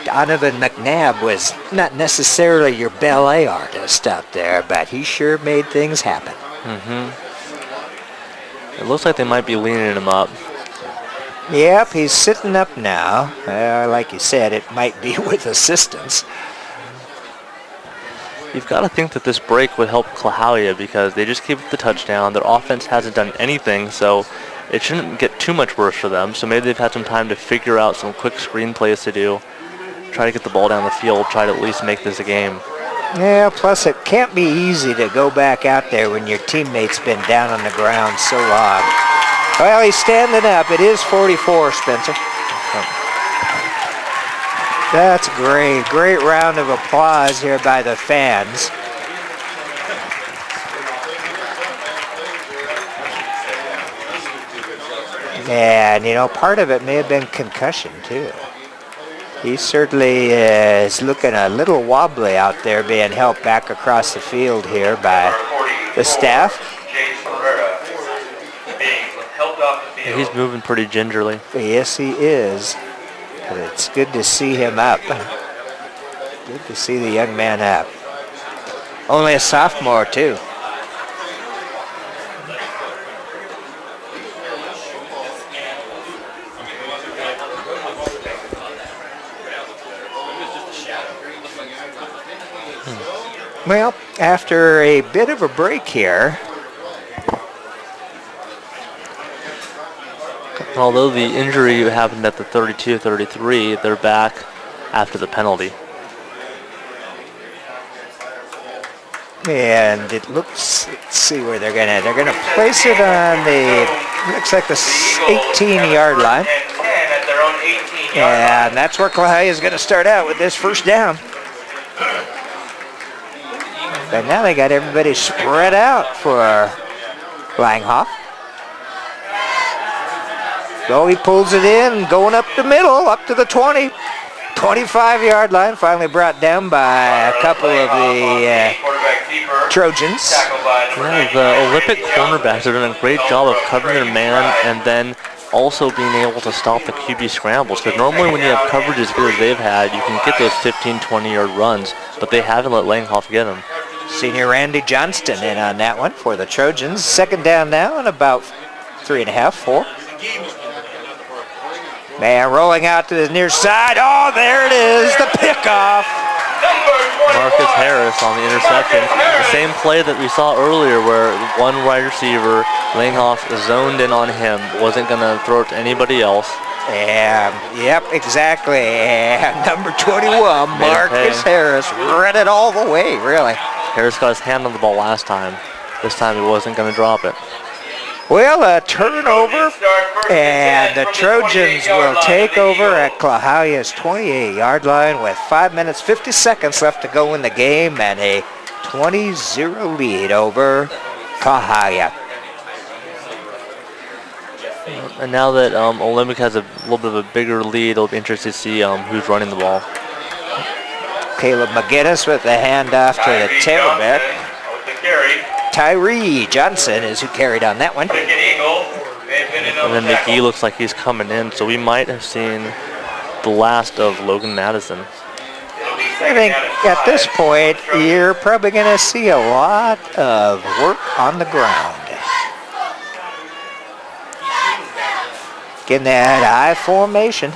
Speaker 2: Donovan McNabb was not necessarily your ballet artist out there, but he sure made things happen.
Speaker 3: It looks like they might be leaning him up.
Speaker 2: Yep, he's sitting up now. Like you said, it might be with assistance.
Speaker 3: You've got to think that this break would help Klahowya because they just gave up the touchdown. Their offense hasn't done anything, so it shouldn't get too much worse for them. So maybe they've had some time to figure out some quick screen plays to do. Try to get the ball down the field, try to at least make this a game.
Speaker 2: Yeah, plus it can't be easy to go back out there when your teammate's been down on the ground so long. Well, he's standing up. It is 44, Spencer. That's great. Great round of applause here by the fans. And, you know, part of it may have been concussion, too. He certainly is looking a little wobbly out there, being helped back across the field here by the staff.
Speaker 3: Yeah, he's moving pretty gingerly.
Speaker 2: Yes, he is. But it's good to see him up. Good to see the young man up. Only a sophomore, too. Well, after a bit of a break here,
Speaker 3: although the injury happened at the 32-33, they're back after the penalty.
Speaker 2: and it looks, let's see where they're gonna place it on the, looks like the 18-yard line. And that's where Klahowya is going to start out with this first down. But now they got everybody spread out for Langhoff. So he pulls it in, going up the middle, up to the 20, 25-yard line. Finally brought down by a couple of the Trojans.
Speaker 3: Yeah, the Olympic cornerbacks are doing a great job of covering their man and then also being able to stop the QB scrambles. Because normally when you have coverage as good as they've had, you can get those 15, 20-yard runs, but they haven't let Langhoff get them.
Speaker 2: Senior Randy Johnston in on that one for the Trojans. Second down now and about 3.5, 4. Man rolling out to the near side. Oh, there it is, the pickoff.
Speaker 3: Marcus Harris on the interception. The same play that we saw earlier where one wide receiver, Langhoff, zoned in on him, wasn't going to throw it to anybody else.
Speaker 2: And, yep, exactly. And number 21, Marcus Harris, read it all the way, really.
Speaker 3: Harris got his hand on the ball last time. This time he wasn't going to drop it.
Speaker 2: Well, a turnover, and the Trojans will take over at Klahowya's 28-yard line with 5 minutes, 50 seconds left to go in the game, and a 20-0 lead over Klahowya.
Speaker 3: And now that Olympic has a little bit of a bigger lead, it'll be interesting to see who's running the ball.
Speaker 2: Caleb McGinnis with the handoff to the tailback. Tyree Johnson is who carried on that one.
Speaker 3: And then McGee looks like he's coming in, so we might have seen the last of Logan Madison.
Speaker 2: I think at this point, you're probably going to see a lot of work on the ground. Getting that I formation.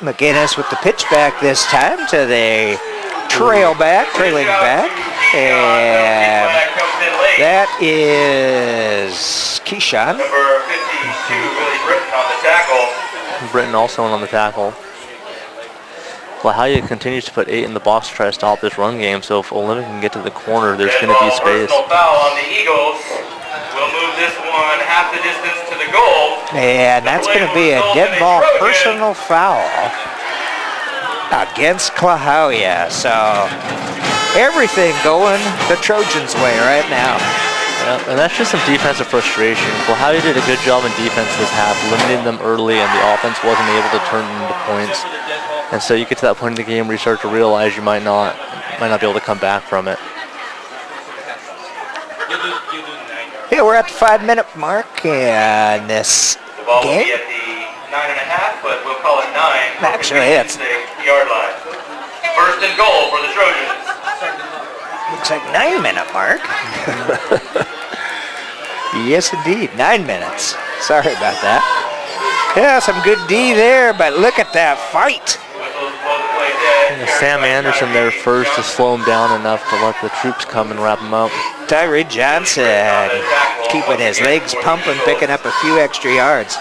Speaker 2: McGinnis with the pitch back this time to the trailing back. And that is Keyshawn.
Speaker 1: Number 52, Billy Britton on the tackle.
Speaker 3: Britton also on the tackle. Klahowya continues to put 8 in the box to try to stop this run game, so if Olympic can get to the corner, there's going to be space.
Speaker 1: Personal foul on the Eagles. We'll move this one half the distance to the goal.
Speaker 2: And that's going to be a dead ball personal foul against Klahowya. So everything going the Trojans' way right now.
Speaker 3: Yeah, and that's just some defensive frustration. Klahowya did a good job in defense this half, limiting them early, and the offense wasn't able to turn into points. And so you get to that point in the game where you start to realize you might not be able to come back from it.
Speaker 2: Okay, we're at the 5-minute mark in this
Speaker 1: The ball will be
Speaker 2: game.
Speaker 1: at the 9.5, but we'll call it 9.
Speaker 2: Actually, it's-
Speaker 1: the yard line. First and goal for the Trojans.
Speaker 2: Looks like 9-minute mark. Yes, indeed. 9 minutes. Sorry about that. Yeah, some good D there, but look at that fight.
Speaker 1: Whistles blow the play dead.
Speaker 3: Yeah, Sam Anderson there first to slow him down enough to let the troops come and wrap him up.
Speaker 2: Tyree Johnson keeping his legs pumping, picking up a few extra yards.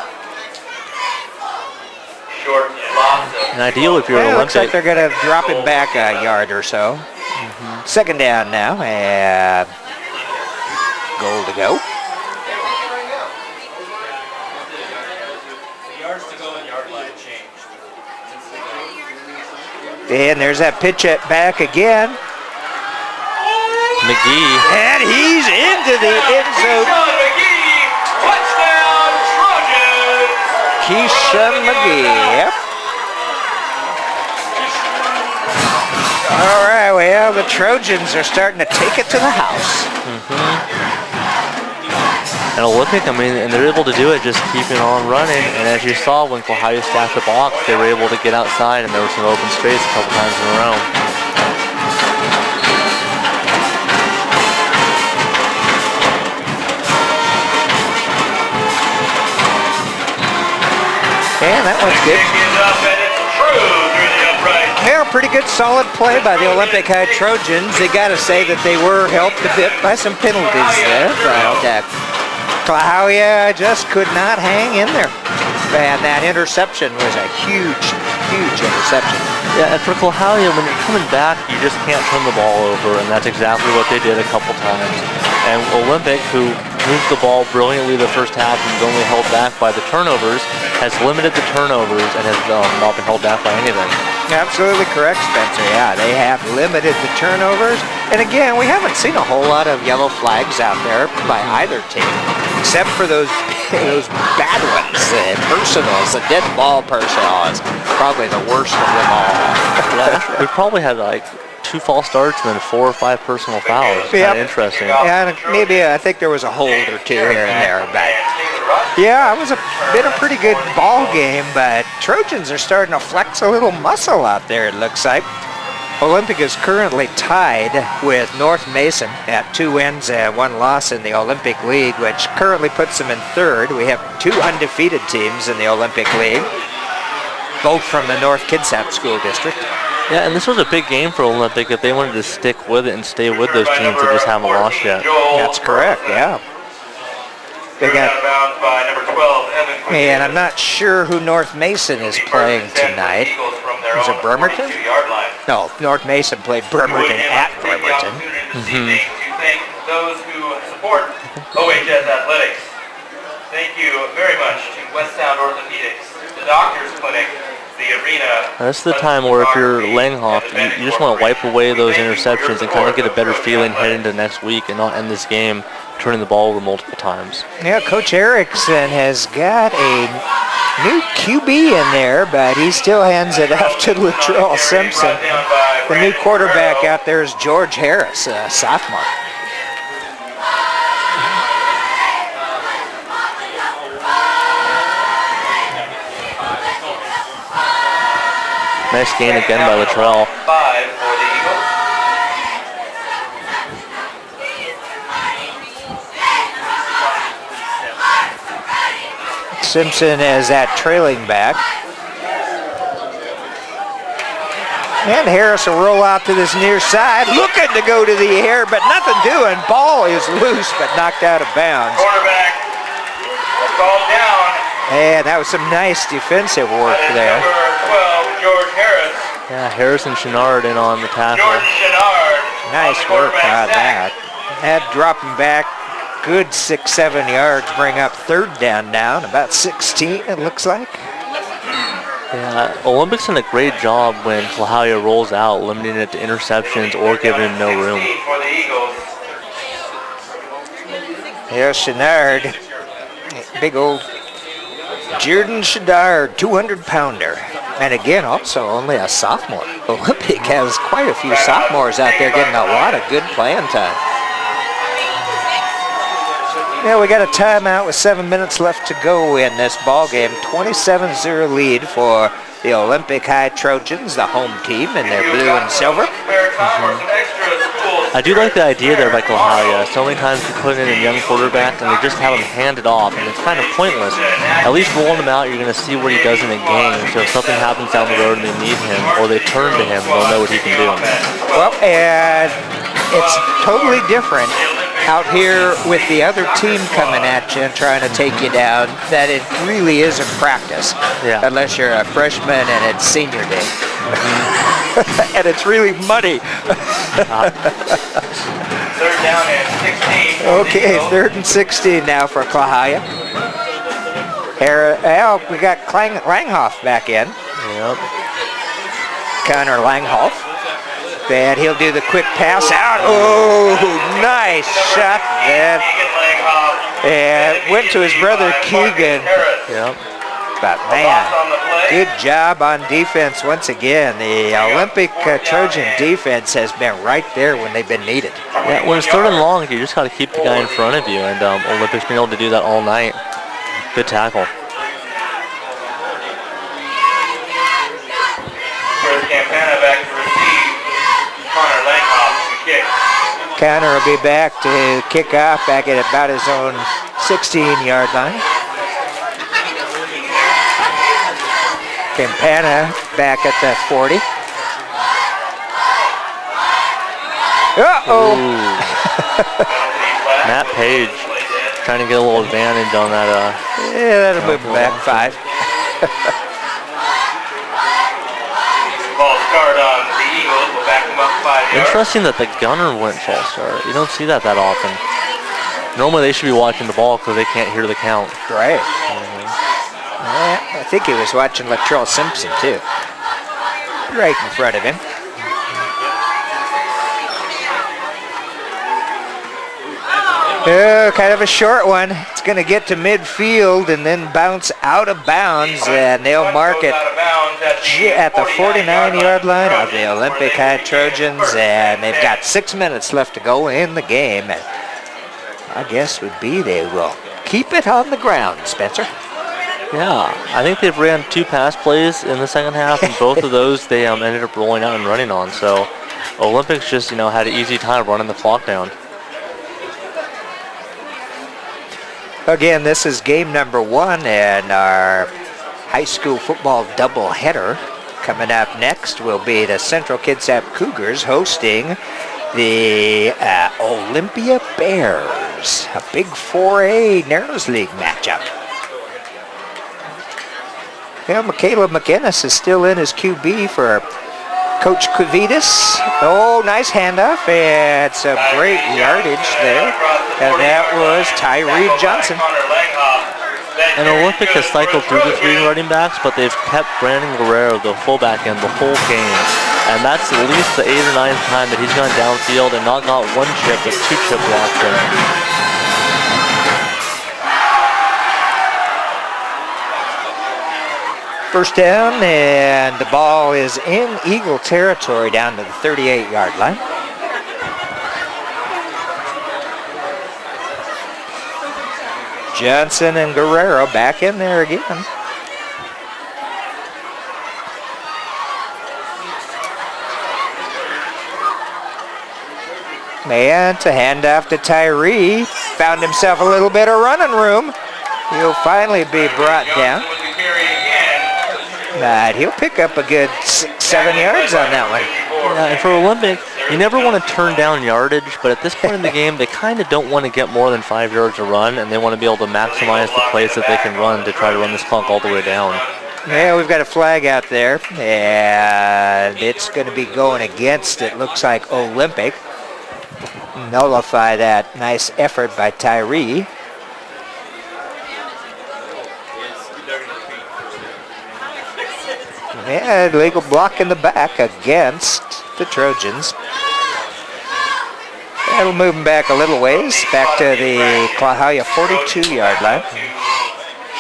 Speaker 1: Short loss of
Speaker 3: And ideal if you're
Speaker 2: Yeah,
Speaker 3: an
Speaker 2: looks like
Speaker 3: Olympic.
Speaker 2: they're going to drop him back a yard or so. Second down now, and goal to go.
Speaker 6: The yards to go and yard line changed.
Speaker 2: And there's that pitch at back again.
Speaker 3: McGee.
Speaker 2: And he's into the end zone.
Speaker 1: Keyshawn McGee, touchdown Trojans!
Speaker 2: Keyshawn McGee, yep. All right, well, the Trojans are starting to take it to the house.
Speaker 3: An Olympic, I mean, and they're able to do it just keeping on running. And as you saw when Klahowya stacked the box, they were able to get outside and there was some open space a couple times in a row.
Speaker 2: And that one's good.
Speaker 1: Kick is up and it's true through the upright.
Speaker 2: Yeah, pretty good solid play by the Olympic High Trojans. They got to say that they were helped a bit by some penalties there. But Klahowya just could not hang in there. And that interception was a huge, huge interception.
Speaker 3: Yeah, and for Klahowya, when you're coming back, you just can't turn the ball over, and that's exactly what they did a couple times. And Olympic, who moved the ball brilliantly the first half and was only held back by the turnovers, has limited the turnovers and has not been held back by anything.
Speaker 2: Absolutely correct, Spencer. Yeah, they have limited the turnovers. And again, we haven't seen a whole lot of yellow flags out there by either team, except for those bad ones, the personals, the dead ball personal is probably the worst of them all.
Speaker 3: We probably had like 2 false starts and then 4 or 5 personal fouls. Kind
Speaker 2: Yep.
Speaker 3: of interesting.
Speaker 2: Yeah, maybe I think there was a hold or two here and there, but yeah, it was been a pretty good ball game, but Trojans are starting to flex a little muscle out there, it looks like. Olympic is currently tied with North Mason at 2 wins and 1 loss in the Olympic League, which currently puts them in 3rd. We have 2 undefeated teams in the Olympic League, both from the North Kitsap School District.
Speaker 3: Yeah, and this was a big game for Olympic if they wanted to stick with it and stay with those teams that just haven't lost yet.
Speaker 2: That's correct, yeah. They
Speaker 1: Driven
Speaker 2: got,
Speaker 1: out of bounds by number 12, Evan Quinn.
Speaker 2: and I'm not sure who North Mason is playing tonight. Is it Bremerton? No, North Mason played Bremerton at Bremerton.
Speaker 1: To thank those who support OHS Athletics. Thank you very much to West Sound Orthopedics, the Doctor's Clinic, the Arena.
Speaker 3: That's the time where if you're Langhoff, you just want to wipe away those interceptions and kind of get a better feeling heading into next week and not end this game turning the ball over multiple times.
Speaker 2: Yeah, Coach Erickson has got a new QB in there, but he still hands it off to Latrell Simpson. The new quarterback out there is George Harris, a sophomore.
Speaker 3: Nice gain again by Latrell.
Speaker 1: 5 for the Eagles.
Speaker 2: Simpson is that trailing back. And Harris will roll out to this near side, looking to go to the air, but nothing doing. Ball is loose, but knocked out of bounds.
Speaker 1: Quarterback called down.
Speaker 2: And that was some nice defensive work
Speaker 1: That is
Speaker 2: there.
Speaker 1: number 12, George Harris.
Speaker 3: Yeah, Harris and Chenard in on the tackle.
Speaker 1: George Chenard.
Speaker 2: Nice
Speaker 1: on the
Speaker 2: work
Speaker 1: quarterback
Speaker 2: on
Speaker 1: sack.
Speaker 2: that. Had dropping back good 6-7 yards, bring up 3rd down now, about 16 it looks like.
Speaker 3: Yeah, Olympics done a great job when Klahowya rolls out, limiting it to interceptions or giving him no room.
Speaker 1: 16 for the Eagles.
Speaker 2: Here's Chenard, big old Jordan Chenard, 200-pounder. And again, also only a sophomore. Olympic has quite a few sophomores out there getting a lot of good playing time. Yeah, we got a timeout with 7 minutes left to go in this ball game. 27-0 lead for the Olympic High Trojans, the home team, in their blue and silver.
Speaker 3: I do like the idea there by Klahowya. So many times you put in a young quarterback and they just have him hand it off, and it's kind of pointless. At least rolling him out, you're going to see what he does in a game. So if something happens down the road and they need him, or they turn to him, they'll know what he can do.
Speaker 2: Well, and it's totally different out here with the other team coming at you and trying to take you down, that it really is a practice.
Speaker 3: Yeah.
Speaker 2: Unless you're a freshman and it's senior day. And it's really muddy.
Speaker 1: Third down and 16.
Speaker 2: Okay, 3rd and 16 now for Klahowya. We got Langhoff back in.
Speaker 3: Yep.
Speaker 2: Connor Langhoff. And he'll do the quick pass out. Oh, nice shot there. And went to his brother Keegan.
Speaker 3: Yep.
Speaker 2: But man, good job on defense once again. The Olympic Trojan defense has been right there when they've been needed.
Speaker 3: Yeah, when it's 3rd and long, you just got to keep the guy in front of you, and Olympic's been able to do that all night. Good tackle.
Speaker 1: Here's Campana back to receive. Connor Langhoff to kick.
Speaker 2: Connor will be back to kick off back at about his own 16-yard line. Campana back at the 40. Uh-oh!
Speaker 3: Matt Page trying to get a little advantage on that.
Speaker 2: Yeah, that'll move him back 5.
Speaker 1: Ball start on the Eagles. We'll back them up 5 yards.
Speaker 3: Interesting that the gunner went false start. You don't see that often. Normally they should be watching the ball because they can't hear the count.
Speaker 2: Right. I think he was watching Latrell Simpson too. Right in front of him. Oh, kind of a short one. It's going to get to midfield and then bounce out of bounds, and they'll mark it at the 49-yard line of the Olympic High Trojans, and they've got 6 minutes left to go in the game. And my guess would be they will keep it on the ground, Spencer.
Speaker 3: Yeah, I think they've ran 2 pass plays in the second half, and both of those they ended up rolling out and running on. So Olympics just had an easy time running the clock down.
Speaker 2: Again, this is game number 1 and our high school football doubleheader. Coming up next will be the Central Kitsap Cougars hosting the Olympia Bears, a big 4A Narrows League matchup. Yeah, Caleb McInnes is still in as QB for Coach Kvitas. Oh, nice handoff, and some great yardage there. And that was Tyree Johnson.
Speaker 3: And Olympic has cycled through the 3 running backs, but they've kept Brandon Guerrero, the fullback, in the whole game. And that's at least the 8th or 9th time that he's gone downfield and not got 1 chip, but 2 chip blocks in.
Speaker 2: First down, and the ball is in Eagle territory down to the 38-yard line. Johnson and Guerrero back in there again. And to hand off to Tyree, found himself a little bit of running room. He'll finally be brought down. But he'll pick up a good 6-7 yards on that one.
Speaker 3: Yeah, and for Olympic, you never want to turn down yardage, but at this point in the game, they kind of don't want to get more than 5 yards to run, and they want to be able to maximize the plays that they can run to try to run this clock all the way down.
Speaker 2: Yeah, we've got a flag out there, and it's going to be going against, it looks like, Olympic. Nullify that nice effort by Tyree. Yeah, legal block in the back against the Trojans. That'll move them back a little ways, back to the Klahowya 42-yard line.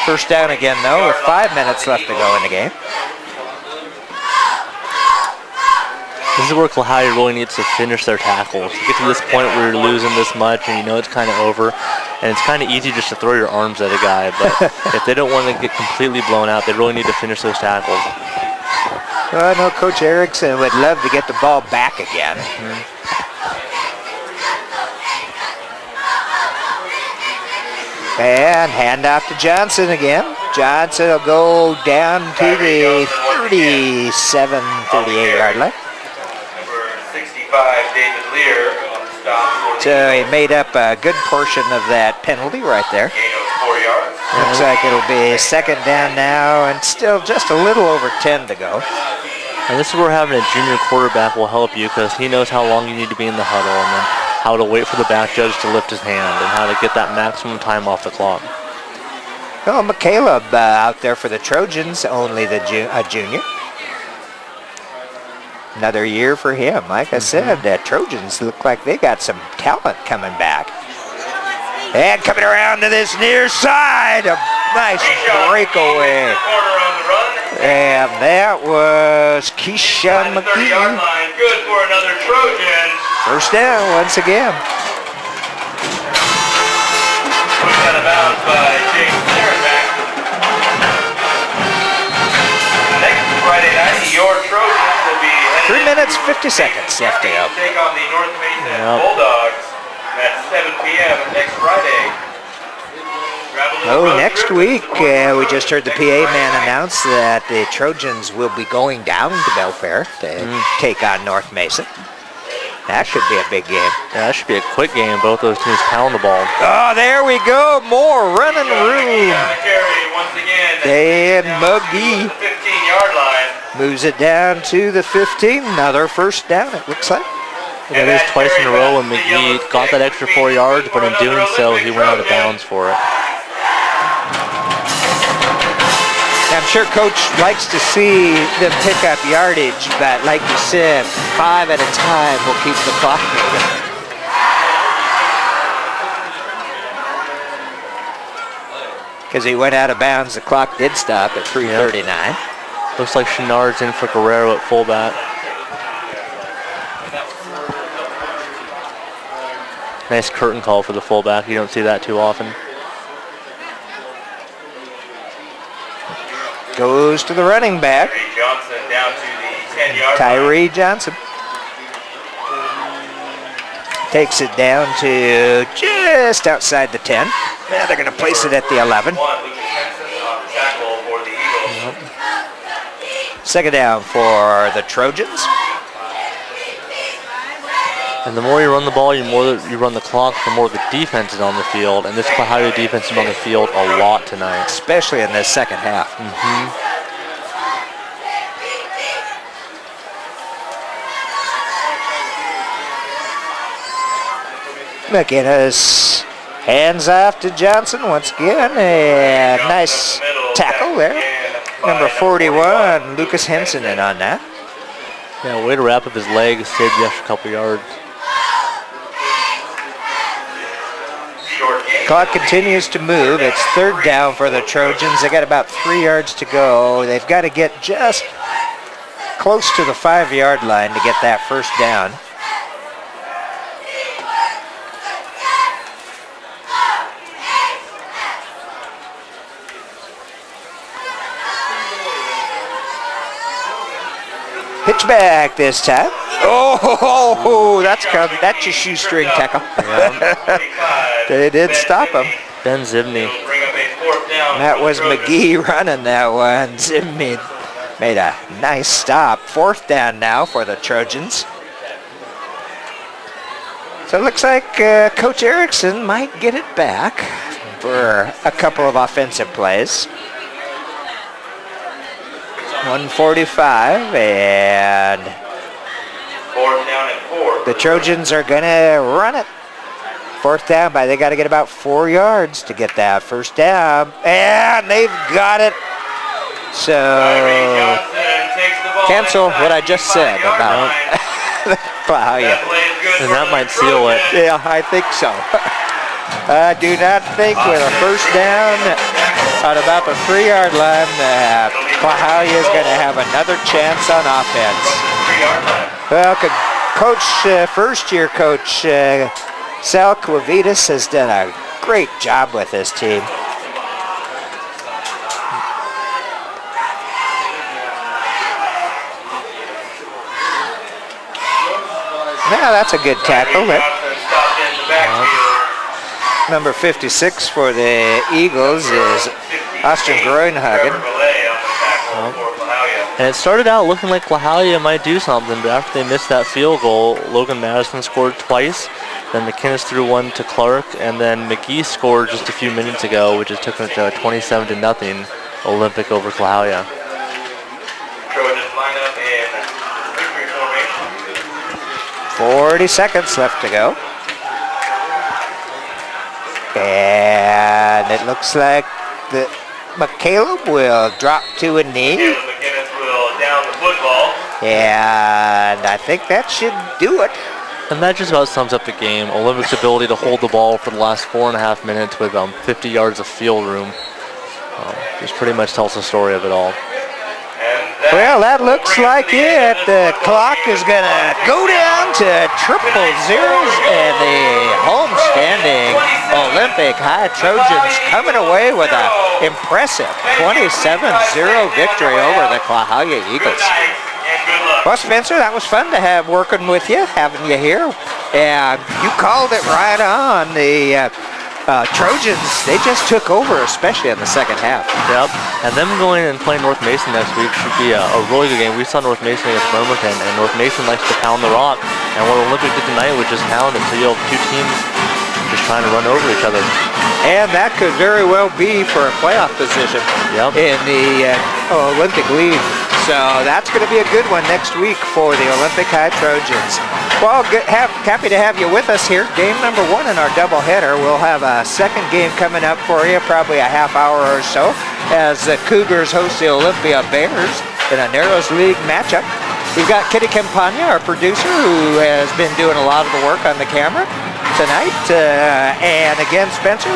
Speaker 2: First down again, though, with 5 minutes left to go in the game.
Speaker 3: This is where Klahowya really needs to finish their tackles. You get to this point where you're losing this much and you know it's kind of over. And it's kind of easy just to throw your arms at a guy, but if they don't want to get completely blown out, they really need to finish those tackles.
Speaker 2: Well, I know Coach Erickson would love to get the ball back again. And handoff to Johnson again. Johnson will go down to the 37, 38-yard line.
Speaker 1: Number 65, David Lear, on the stop.
Speaker 2: So he made up a good portion of that penalty right there.
Speaker 1: Gain of 4 yards.
Speaker 2: Looks like it'll be second down now and still just a little over 10 to go.
Speaker 3: And this is where having a junior quarterback will help you because he knows how long you need to be in the huddle and then how to wait for the back judge to lift his hand and how to get that maximum time off the clock.
Speaker 2: Oh, McCaleb out there for the Trojans, only the junior. Another year for him. Like I said, the Trojans look like they got some talent coming back. And coming around to this near side, a nice breakaway. And that was Keyshawn McGee.
Speaker 1: 30-yard line, good for another Trojan.
Speaker 2: First down once again.
Speaker 1: Pushed out of bounds by Jake Sarenback. Next Friday night, your Trojans will be
Speaker 2: 3 minutes, 50 seconds left to go.
Speaker 1: Take on the North Mason Bulldogs at 7 p.m. next Friday.
Speaker 2: Oh, next week, we just heard the PA man announce that the Trojans will be going down to Belfair to take on North Mason. That should be a big game.
Speaker 3: Yeah, that should be a quick game. Both those teams pound the ball.
Speaker 2: Oh, there we go. More running room. Dan McGee
Speaker 1: 15-yard line.
Speaker 2: moves it down to the 15. Another first down, it looks like.
Speaker 3: That is twice in a row, and McGee got that extra 4 yards, but in doing so, he went out of bounds for it.
Speaker 2: I'm sure Coach likes to see them pick up yardage, but like you said, 5 at a time will keep the clock moving. Because he went out of bounds, the clock did stop at 3:39.
Speaker 3: Looks like Chenard's in for Guerrero at fullback. Nice curtain call for the fullback. You don't see that too often.
Speaker 2: Goes to the running back.
Speaker 1: Johnson down to the 10-yard line.
Speaker 2: Tyree Johnson. Takes it down to just outside the 10. Now they're going to place it at the 11. Second down for the Trojans.
Speaker 3: And the more you run the ball, the more you run the clock, the more the defense is on the field. And this Klahowya defense is on the field a lot tonight.
Speaker 2: Especially in this second half. McInnes hands off to Johnson once again. A nice tackle there. Number 41, Lucas Henson in on that.
Speaker 3: Yeah, way to wrap up his leg, saved the extra couple yards.
Speaker 2: Clock continues to move. It's third down for the Trojans. They got about 3 yards to go. They've got to get just close to the 5-yard line to get that first down. Pitch back this time. Oh, that's your shoestring tackle. They did stop him.
Speaker 3: Ben Zibney.
Speaker 2: That was McGee running that one. Zibney made a nice stop. Fourth down now for the Trojans. So it looks like Coach Erickson might get it back for a couple of offensive plays. 1:45 and
Speaker 1: Fourth down and 4.
Speaker 2: the Trojans are gonna run it. Fourth down, but they got to get about 4 yards to get that first down, and they've got it. So cancel what I just said about Klahowya.
Speaker 3: And that might seal it.
Speaker 2: Yeah, I think so. I do not think with a first down at about the 3-yard line that Klahowya is going to have another chance on offense. Well, first-year coach Sal Klavitas has done a great job with this team. Now that's a good tackle. Number 56 for the Eagles is Austin Groenhagen.
Speaker 3: And it started out looking like Klahowya might do something, but after they missed that field goal, Logan Madison scored twice. Then McInnes threw one to Clark, and then McGee scored just a few minutes ago, which just took them to a 27-0 Olympic over Klahowya.
Speaker 1: Trojans line up in victory formation.
Speaker 2: 40 seconds left to go. And it looks like the McCaleb will drop to a knee.
Speaker 1: Caleb McInnes will down the football.
Speaker 2: And I think that should do it.
Speaker 3: And that just about sums up the game. Olympic's ability to hold the ball for the last 4.5 minutes with 50 yards of field room. Just pretty much tells the story of it all.
Speaker 2: Well, that looks like it. The clock is going to go down to triple zeros, and the home-standing Olympic High Trojans coming away with an impressive 27-0 victory over the Klahowya Eagles. Well, Spencer, that was fun to have working with you, having you here. And you called it right on. The Trojans, they just took over, especially in the second half.
Speaker 3: Yep, and them going and playing North Mason next week should be a really good game. We saw North Mason against Bremerton, and North Mason likes to pound the rock. And what Olympic did tonight was just pound it. So you have two teams just trying to run over each other.
Speaker 2: And that could very well be for a playoff position in the Olympic League. So that's going to be a good one next week for the Olympic High Trojans. Well, happy to have you with us here. Game number 1 in our doubleheader. We'll have a second game coming up for you, probably a half hour or so, as the Cougars host the Olympia Bears in a Narrows League matchup. We've got Kitty Campagna, our producer, who has been doing a lot of the work on the camera tonight. And again, Spencer,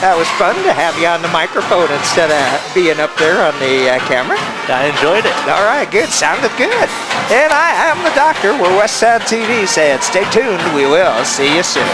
Speaker 2: that was fun to have you on the microphone instead of being up there on the camera.
Speaker 3: I enjoyed it.
Speaker 2: All right, good. Sounded good. And I am the doctor. We're Westside TV saying stay tuned. We will see you soon.